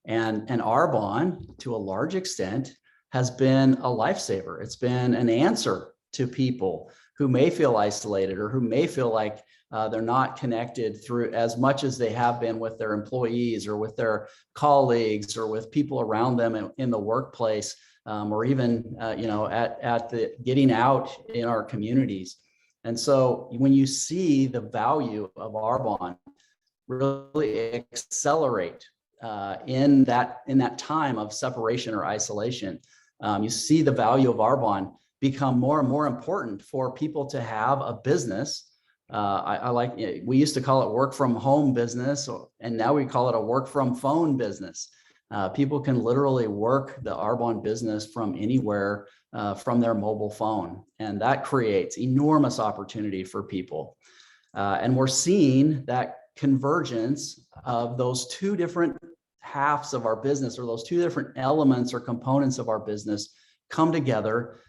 And Arbonne, to a large extent, has been a lifesaver. It's been an answer to people who may feel isolated or who may feel like they're not connected through as much as they have been with their employees or with their colleagues or with people around them in the workplace, or even at the getting out in our communities. And so when you see the value of Arbonne really accelerate in that time of separation or isolation, you see the value of Arbonne become more and more important for people to have a business. We used to call it work from home business, and now we call it a work from phone business. People can literally work the Arbonne business from anywhere from their mobile phone, and that creates enormous opportunity for people. And we're seeing that convergence of those two different halves of our business, or those two different elements or components of our business, come together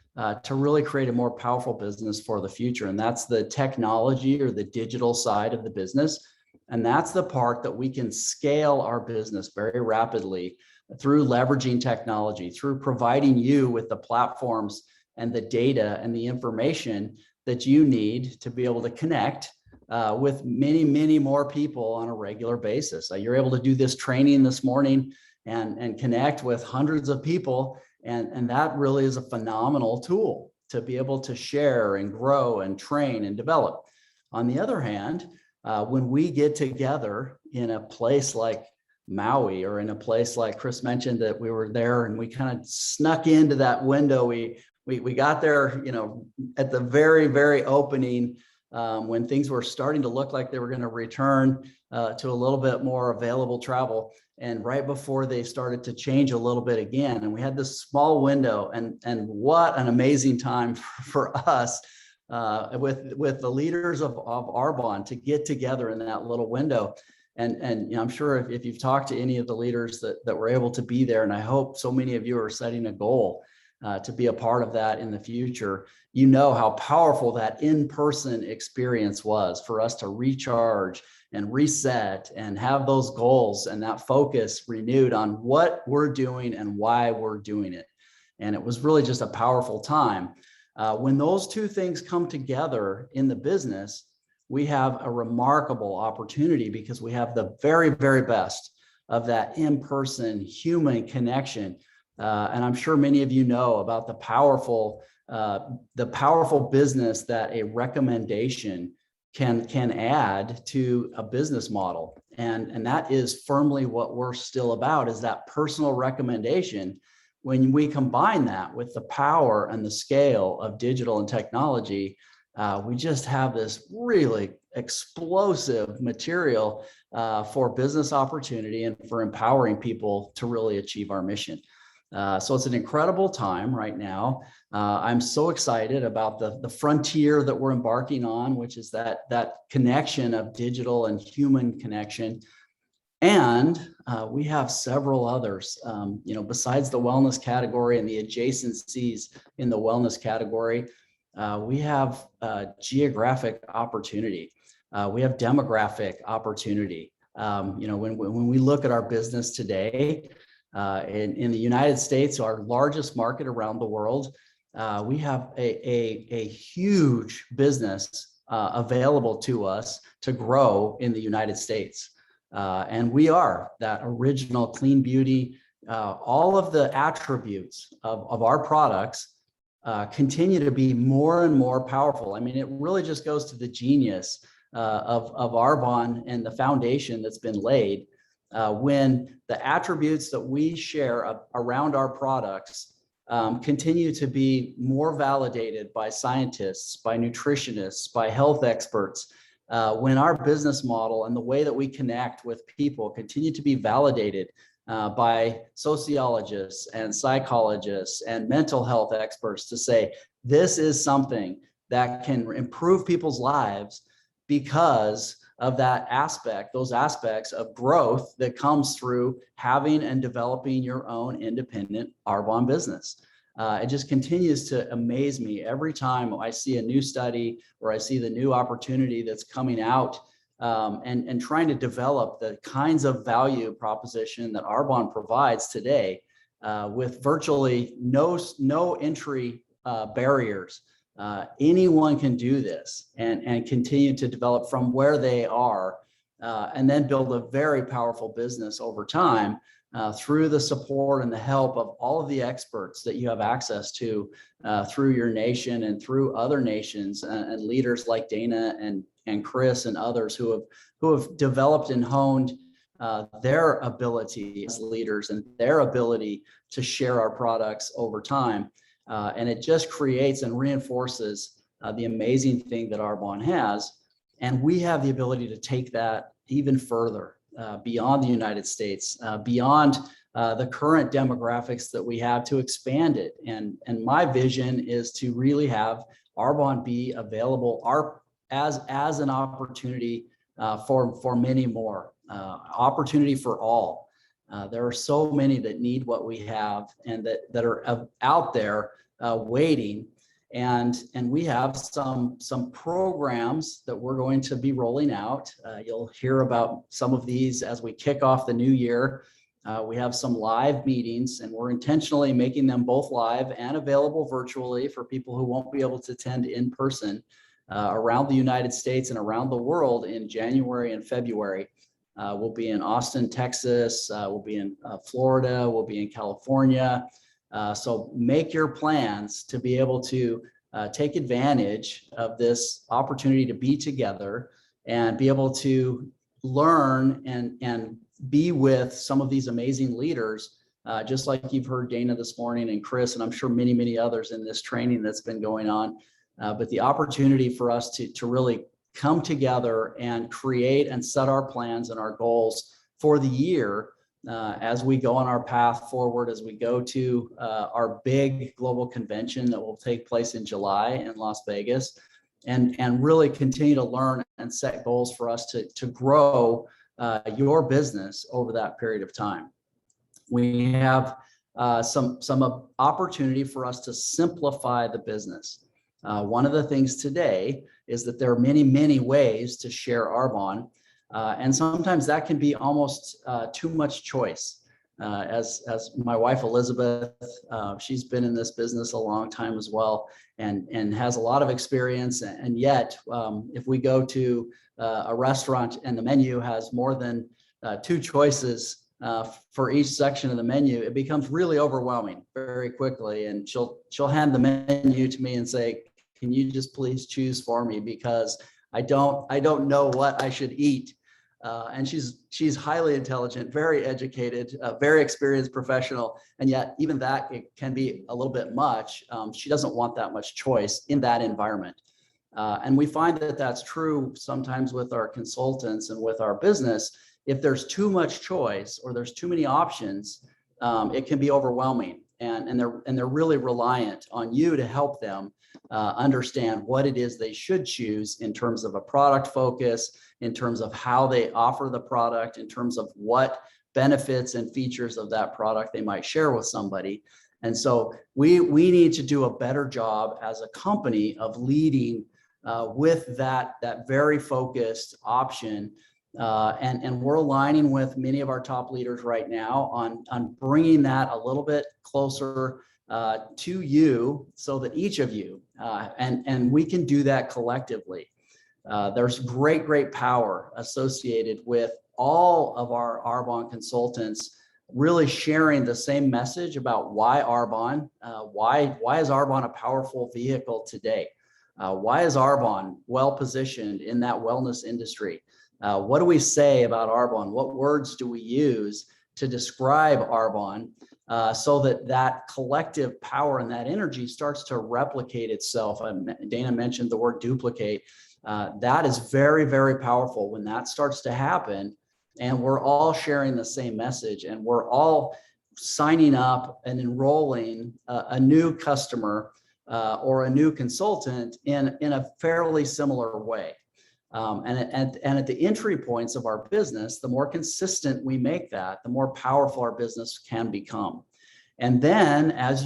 to really create a more powerful business for the future. And that's the technology or the digital side of the business. And that's the part that we can scale our business very rapidly through leveraging technology, through providing you with the platforms and the data and the information that you need to be able to connect with many, many more people on a regular basis. You're able to do this training this morning and connect with hundreds of people. And that really is a phenomenal tool to be able to share and grow and train and develop. On the other hand, when we get together in a place like Maui, or in a place like Chris mentioned that we were there and we kind of snuck into that window. We got there, at the very, very opening, when things were starting to look like they were going to return to a little bit more available travel. And right before they started to change a little bit again, and we had this small window, and what an amazing time for us with the leaders of Arbonne to get together in that little window. And you know, I'm sure if you've talked to any of the leaders that were able to be there, and I hope so many of you are setting a goal to be a part of that in the future, you know how powerful that in-person experience was for us to recharge and reset and have those goals and that focus renewed on what we're doing and why we're doing it. And it was really just a powerful time. When those two things come together in the business, we have a remarkable opportunity because we have the very, very best of that in-person human connection. And I'm sure many of you know about the powerful business that a recommendation can add to a business model. And that is firmly what we're still about, is that personal recommendation. When we combine that with the power and the scale of digital and technology, we just have this really explosive material for business opportunity and for empowering people to really achieve our mission. So it's an incredible time right now. I'm so excited about the frontier that we're embarking on, which is that connection of digital and human connection. And we have several others, you know, besides the wellness category and the adjacencies in the wellness category. We have geographic opportunity. We have demographic opportunity. You know, when we look at our business today, in the United States, our largest market around the world, we have a huge business available to us to grow in the United States. And we are that original clean beauty. All of the attributes of our products continue to be more and more powerful. I mean, it really just goes to the genius of Arbonne and the foundation that's been laid when the attributes that we share around our products continue to be more validated by scientists, by nutritionists, by health experts. When our business model and the way that we connect with people continue to be validated by sociologists and psychologists and mental health experts to say, this is something that can improve people's lives because of that aspect, those aspects of growth that comes through having and developing your own independent Arbonne business. It just continues to amaze me every time I see a new study or I see the new opportunity that's coming out and trying to develop the kinds of value proposition that Arbonne provides today with virtually no entry barriers. Anyone can do this and continue to develop from where they are and then build a very powerful business over time through the support and the help of all of the experts that you have access to through your nation and through other nations and leaders like Dana and Chris and others who have developed and honed their ability as leaders and their ability to share our products over time. And it just creates and reinforces the amazing thing that Arbonne has. And we have the ability to take that even further beyond the United States, beyond the current demographics that we have, to expand it. And my vision is to really have Arbonne be available as an opportunity for many more, opportunity for all. There are so many that need what we have and that are out there waiting. And we have some programs that we're going to be rolling out. You'll hear about some of these as we kick off the new year. We have some live meetings, and we're intentionally making them both live and available virtually for people who won't be able to attend in person around the United States and around the world in January and February. We'll be in Austin, Texas. We'll be in Florida. We'll be in California. So make your plans to be able to take advantage of this opportunity to be together and be able to learn and be with some of these amazing leaders, just like you've heard Dana this morning and Chris, and I'm sure many, many others in this training that's been going on. But the opportunity for us to really come together and create and set our plans and our goals for the year as we go on our path forward, as we go to our big global convention that will take place in July in Las Vegas, and really continue to learn and set goals for us to grow your business over that period of time. We have some opportunity for us to simplify the business. One of the things today is that there are many ways to share Arbonne, and sometimes that can be almost too much choice. As my wife Elizabeth, she's been in this business a long time as well, and has a lot of experience. And yet, if we go to a restaurant and the menu has more than 2 choices for each section of the menu, it becomes really overwhelming very quickly. And she'll hand the menu to me and say, "Can you just please choose for me, because I don't know what I should eat." And she's highly intelligent, very educated, very experienced professional, and yet even that, it can be a little bit much. She doesn't want that much choice in that environment. And we find that that's true sometimes with our consultants and with our business. If there's too much choice or there's too many options, it can be overwhelming, and they're really reliant on you to help them understand what it is they should choose in terms of a product focus, in terms of how they offer the product, in terms of what benefits and features of that product they might share with somebody. And so we need to do a better job as a company of leading with that very focused option. And we're aligning with many of our top leaders right now on bringing that a little bit closer to you, so that each of you, and we can do that collectively. There's great power associated with all of our Arbonne consultants really sharing the same message about why Arbonne, why is Arbonne a powerful vehicle today? Why is Arbonne well positioned in that wellness industry? What do we say about Arbonne? What words do we use to describe Arbonne, so that collective power and that energy starts to replicate itself? Dana mentioned the word duplicate. That is very powerful when that starts to happen, and we're all sharing the same message, and we're all signing up and enrolling a new customer or a new consultant in a fairly similar way. And at the entry points of our business, the more consistent we make that, the more powerful our business can become. And then as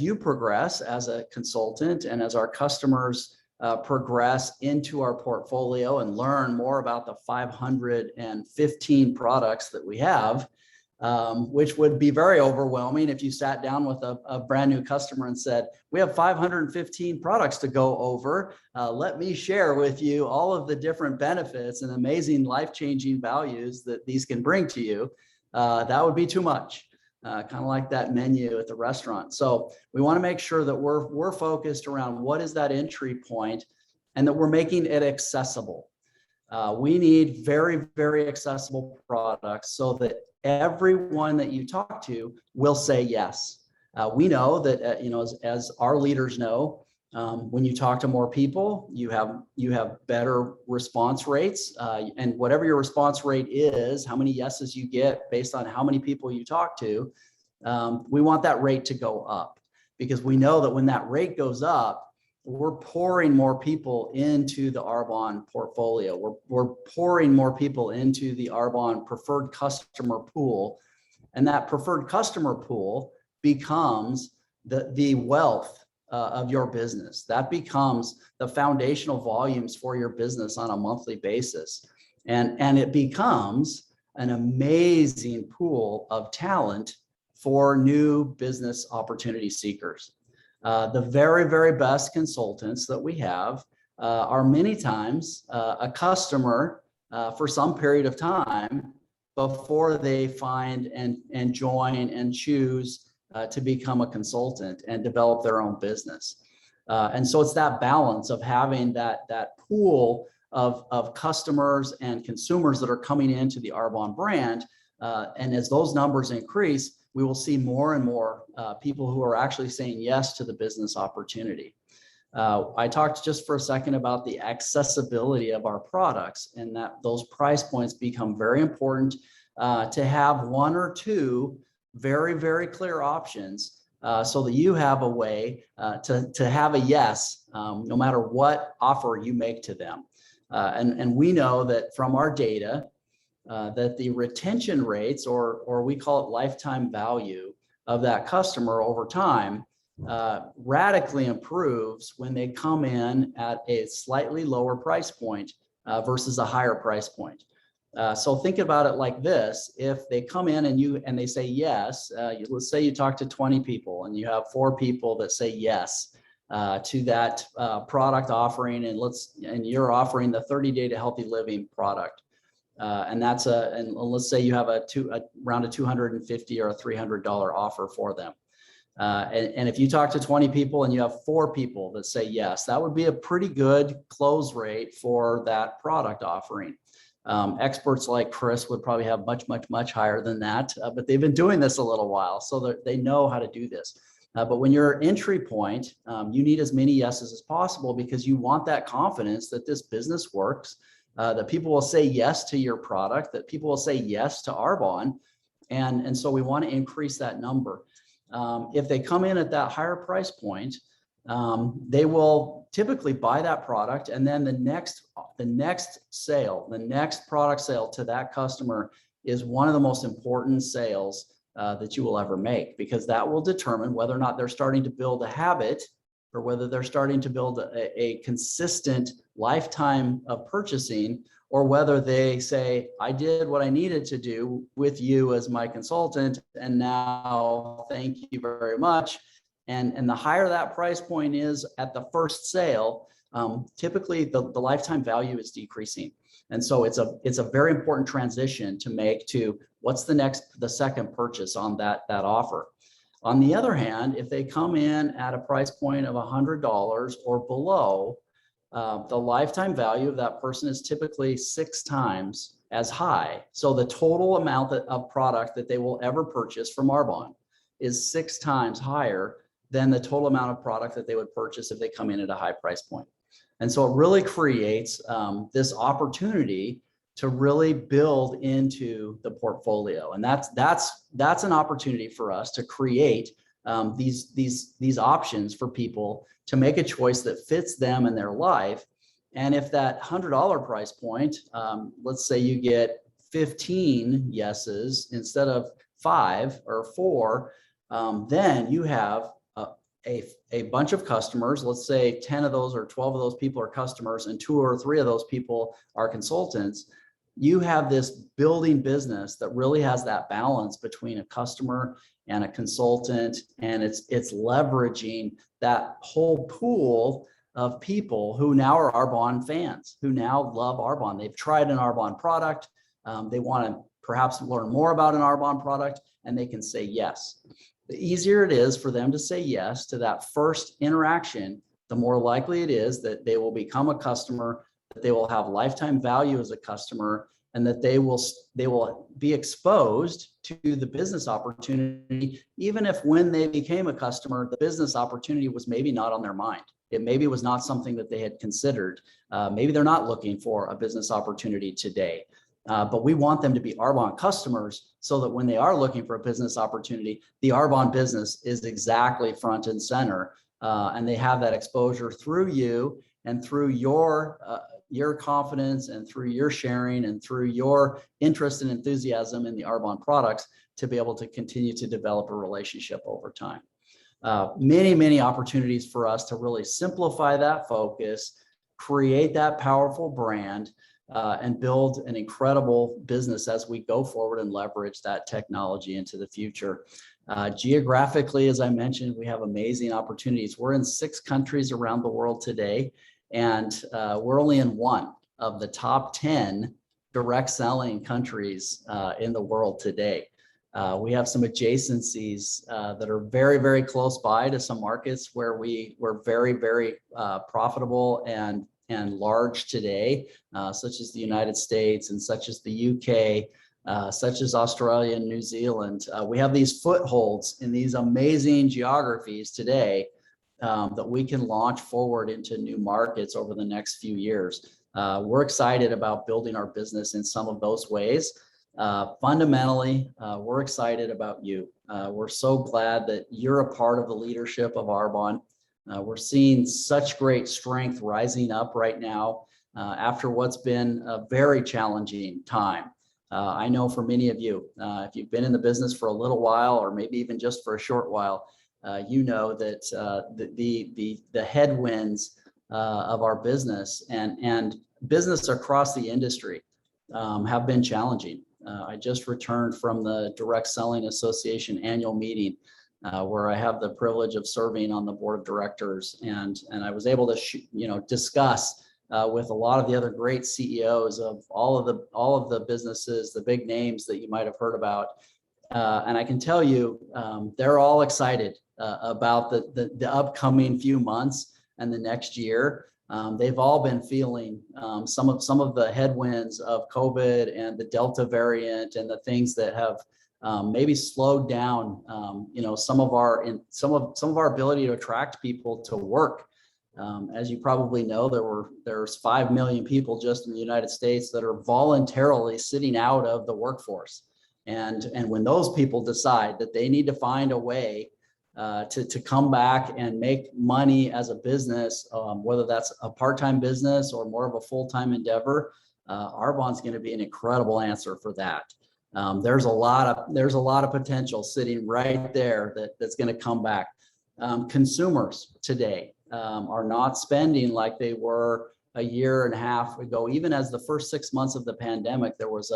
you progress as a consultant, and as our customers progress into our portfolio and learn more about the 515 products that we have, which would be very overwhelming if you sat down with a brand new customer and said, "We have 515 products to go over. Let me share with you all of the different benefits and amazing life-changing values that these can bring to you." That would be too much. Kind of like that menu at the restaurant. So we want to make sure that we're focused around what is that entry point, and that we're making it accessible. We need very accessible products so that everyone that you talk to will say yes. We know that as our leaders know, when you talk to more people, you have better response rates, and whatever your response rate is, how many yeses you get based on how many people you talk to, we want that rate to go up, because we know that when that rate goes up, we're pouring more people into the Arbonne portfolio. We're pouring more people into the Arbonne preferred customer pool, and that preferred customer pool becomes the wealth of your business. That becomes the foundational volumes for your business on a monthly basis. And it becomes an amazing pool of talent for new business opportunity seekers. The very best consultants that we have are many times a customer for some period of time before they find and join and choose to become a consultant and develop their own business. And so it's that balance of having that pool of customers and consumers that are coming into the Arbonne brand. And as those numbers increase, we will see more and more people who are actually saying yes to the business opportunity. I talked just for a second about the accessibility of our products, and that those price points become very important to have one or two very clear options, so that you have a way to have a yes, no matter what offer you make to them. And we know that from our data, that the retention rates, or we call it lifetime value of that customer over time, radically improves when they come in at a slightly lower price point versus a higher price point. So think about it like this: if they come in and they say yes, let's say you talk to 20 people and you have 4 people that say yes to that product offering, and you're offering the 30-day to healthy living product, and let's say you have around a $250 or a $300 offer for them. And if you talk to 20 people and you have 4 people that say yes, that would be a pretty good close rate for that product offering. Experts like Chris would probably have much higher than that, but they've been doing this a little while, so that they know how to do this. But when you're entry point, you need as many yeses as possible, because you want that confidence that this business works, that people will say yes to your product, that people will say yes to Arbonne. And so we want to increase that number. If they come in at that higher price point, they will typically buy that product, and then the next product sale to that customer is one of the most important sales that you will ever make, because that will determine whether or not they're starting to build a habit, or whether they're starting to build a consistent lifetime of purchasing, or whether they say, I did what I needed to do with you as my consultant, and now thank you very much. And the higher that price point is at the first sale, typically the lifetime value is decreasing. And so it's a very important transition to make to what's the second purchase on that offer. On the other hand, if they come in at a price point of $100 or below, the lifetime value of that person is typically 6 times as high. So the total amount of product that they will ever purchase from Arbonne is 6 times higher than the total amount of product that they would purchase if they come in at a high price point. And so it really creates this opportunity to really build into the portfolio. And that's an opportunity for us to create these options for people to make a choice that fits them in their life. And if that $100 price point, let's say you get 15 yeses instead of 5 or 4, then you have a bunch of customers. Let's say 10 of those or 12 of those people are customers, and 2 or 3 of those people are consultants. You have this building business that really has that balance between a customer and a consultant, and it's leveraging that whole pool of people who now are Arbonne fans, who now love Arbonne. They've tried an Arbonne product. They want to perhaps learn more about an Arbonne product, and they can say yes. The easier it is for them to say yes to that first interaction, the more likely it is that they will become a customer, that they will have lifetime value as a customer, and that they will be exposed to the business opportunity, even if when they became a customer, the business opportunity was maybe not on their mind. It maybe was not something that they had considered. Maybe they're not looking for a business opportunity today. But we want them to be Arbonne customers, so that when they are looking for a business opportunity, the Arbonne business is exactly front and center, and they have that exposure through you and through your confidence and through your sharing and through your interest and enthusiasm in the Arbonne products to be able to continue to develop a relationship over time. Many opportunities for us to really simplify that focus, create that powerful brand, and build an incredible business as we go forward and leverage that technology into the future. Geographically, as I mentioned, we have amazing opportunities. We're in 6 countries around the world today, and we're only in 1 of the top 10 direct selling countries in the world today. We have some adjacencies that are very close by to some markets where we're very profitable and large today, such as the United States and such as the UK, such as Australia and New Zealand. We have these footholds in these amazing geographies today that we can launch forward into new markets over the next few years. We're excited about building our business in some of those ways. Fundamentally, we're excited about you. We're so glad that you're a part of the leadership of Arbonne. We're seeing such great strength rising up right now after what's been a very challenging time. I know for many of you, if you've been in the business for a little while, or maybe even just for a short while, you know that the headwinds of our business and business across the industry have been challenging. I just returned from the Direct Selling Association annual meeting, where I have the privilege of serving on the board of directors, and I was able to discuss with a lot of the other great CEOs of all of the businesses, the big names that you might have heard about, and I can tell you they're all excited about the upcoming few months and the next year. They've all been feeling some of the headwinds of COVID and the Delta variant and the things that have maybe slowed down some of our ability to attract people to work. As you probably know, there's 5 million people just in the United States that are voluntarily sitting out of the workforce. And when those people decide that they need to find a way to come back and make money as a business, whether that's a part-time business or more of a full-time endeavor, Arbonne's going to be an incredible answer for that. There's a lot of potential sitting right there that's going to come back. Consumers today are not spending like they were a year and a half ago. Even as the first 6 months of the pandemic, there was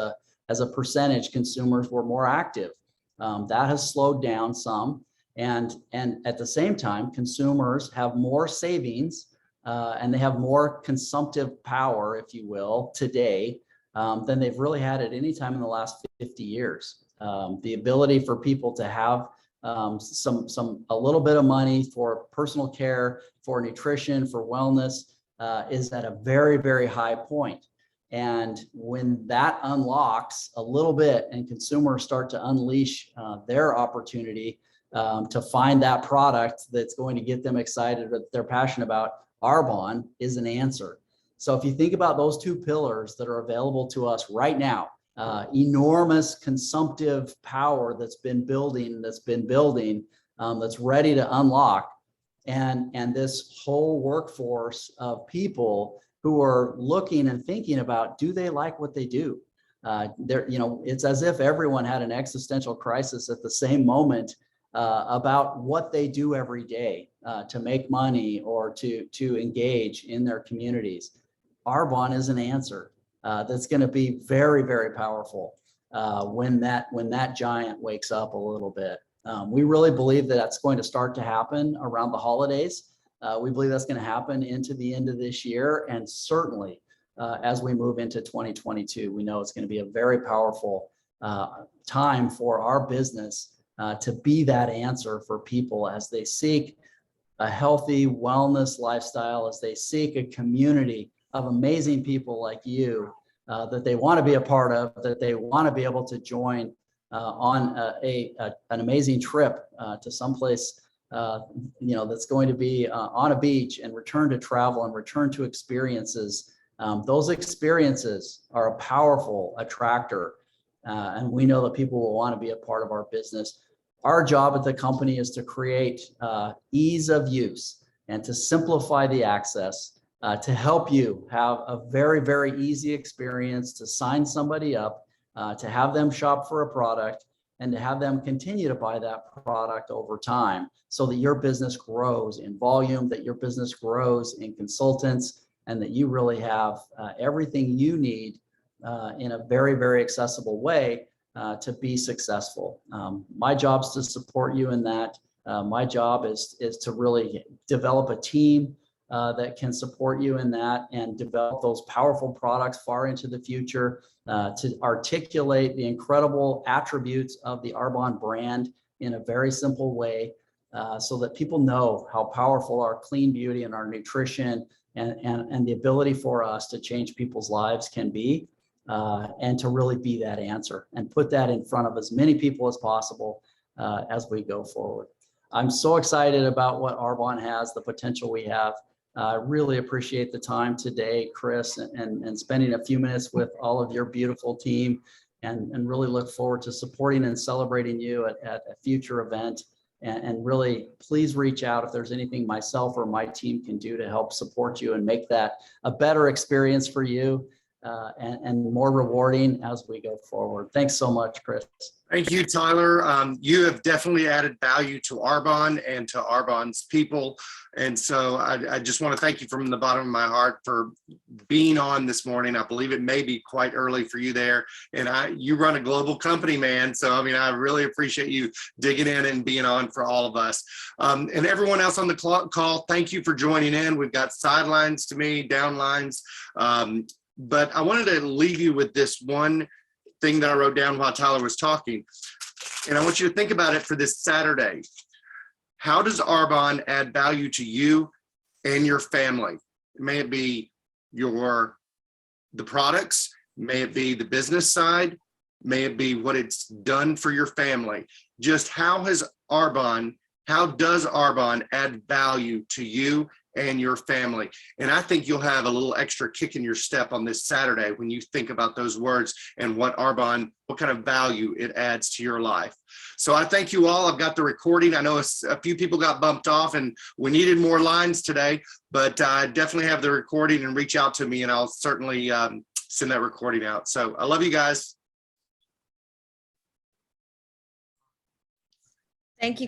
as a percentage, consumers were more active. That has slowed down some. And at the same time, consumers have more savings and they have more consumptive power, if you will, today than they've really had at any time in the last 50 years. The ability for people to have a little bit of money for personal care, for nutrition, for wellness is at a very, very high point. And when that unlocks a little bit and consumers start to unleash their opportunity to find that product that's going to get them excited, that they're passionate about, Arbonne is an answer. So if you think about those two pillars that are available to us right now, enormous consumptive power that's been building, that's ready to unlock, and this whole workforce of people who are looking and thinking about, do they like what they do? It's as if everyone had an existential crisis at the same moment about what they do every day to make money or to engage in their communities. Arbonne is an answer that's going to be very, very powerful when that giant wakes up a little bit. We really believe that that's going to start to happen around the holidays. We believe that's going to happen into the end of this year, and certainly as we move into 2022, we know it's going to be a very powerful time for our business to be that answer for people as they seek a healthy wellness lifestyle, as they seek a community of amazing people like you that they want to be a part of, that they want to be able to join on an amazing trip to someplace that's going to be on a beach, and return to travel and return to experiences. Those experiences are a powerful attractor, and we know that people will want to be a part of our business. Our job at the company is to create ease of use and to simplify the access to help you have a very, very easy experience to sign somebody up, to have them shop for a product, and to have them continue to buy that product over time, so that your business grows in volume, that your business grows in consultants, and that you really have everything you need in a very, very accessible way to be successful. My job is to support you in that. My job is to really develop a team that can support you in that, and develop those powerful products far into the future, to articulate the incredible attributes of the Arbonne brand in a very simple way, so that people know how powerful our clean beauty and our nutrition and the ability for us to change people's lives can be, and to really be that answer and put that in front of as many people as possible as we go forward. I'm so excited about what Arbonne has, the potential we have. I really appreciate the time today, Chris, and spending a few minutes with all of your beautiful team, and really look forward to supporting and celebrating you at a future event. And really, please reach out if there's anything myself or my team can do to help support you and make that a better experience for you. and more rewarding as we go forward. Thanks so much, Chris. Thank you, Tyler. You have definitely added value to Arbonne and to Arbonne's people. And so I just want to thank you from the bottom of my heart for being on this morning. I believe it may be quite early for you there. And you run a global company, man. So, I mean, I really appreciate you digging in and being on for all of us. And everyone else on the call, thank you for joining in. We've got sidelines to me, downlines. But I wanted to leave you with this one thing that I wrote down while Tyler was talking. And I want you to think about it for this Saturday. How does Arbonne add value to you and your family? May it be the products, may it be the business side, may it be what it's done for your family. Just how does Arbonne add value to you and your family? And I think you'll have a little extra kick in your step on this Saturday when you think about those words and what kind of value it adds to your life. So I thank you all. I've got the recording. I know a few people got bumped off and we needed more lines today, but I definitely have the recording, and reach out to me and I'll certainly send that recording out. So I love you guys. Thank you.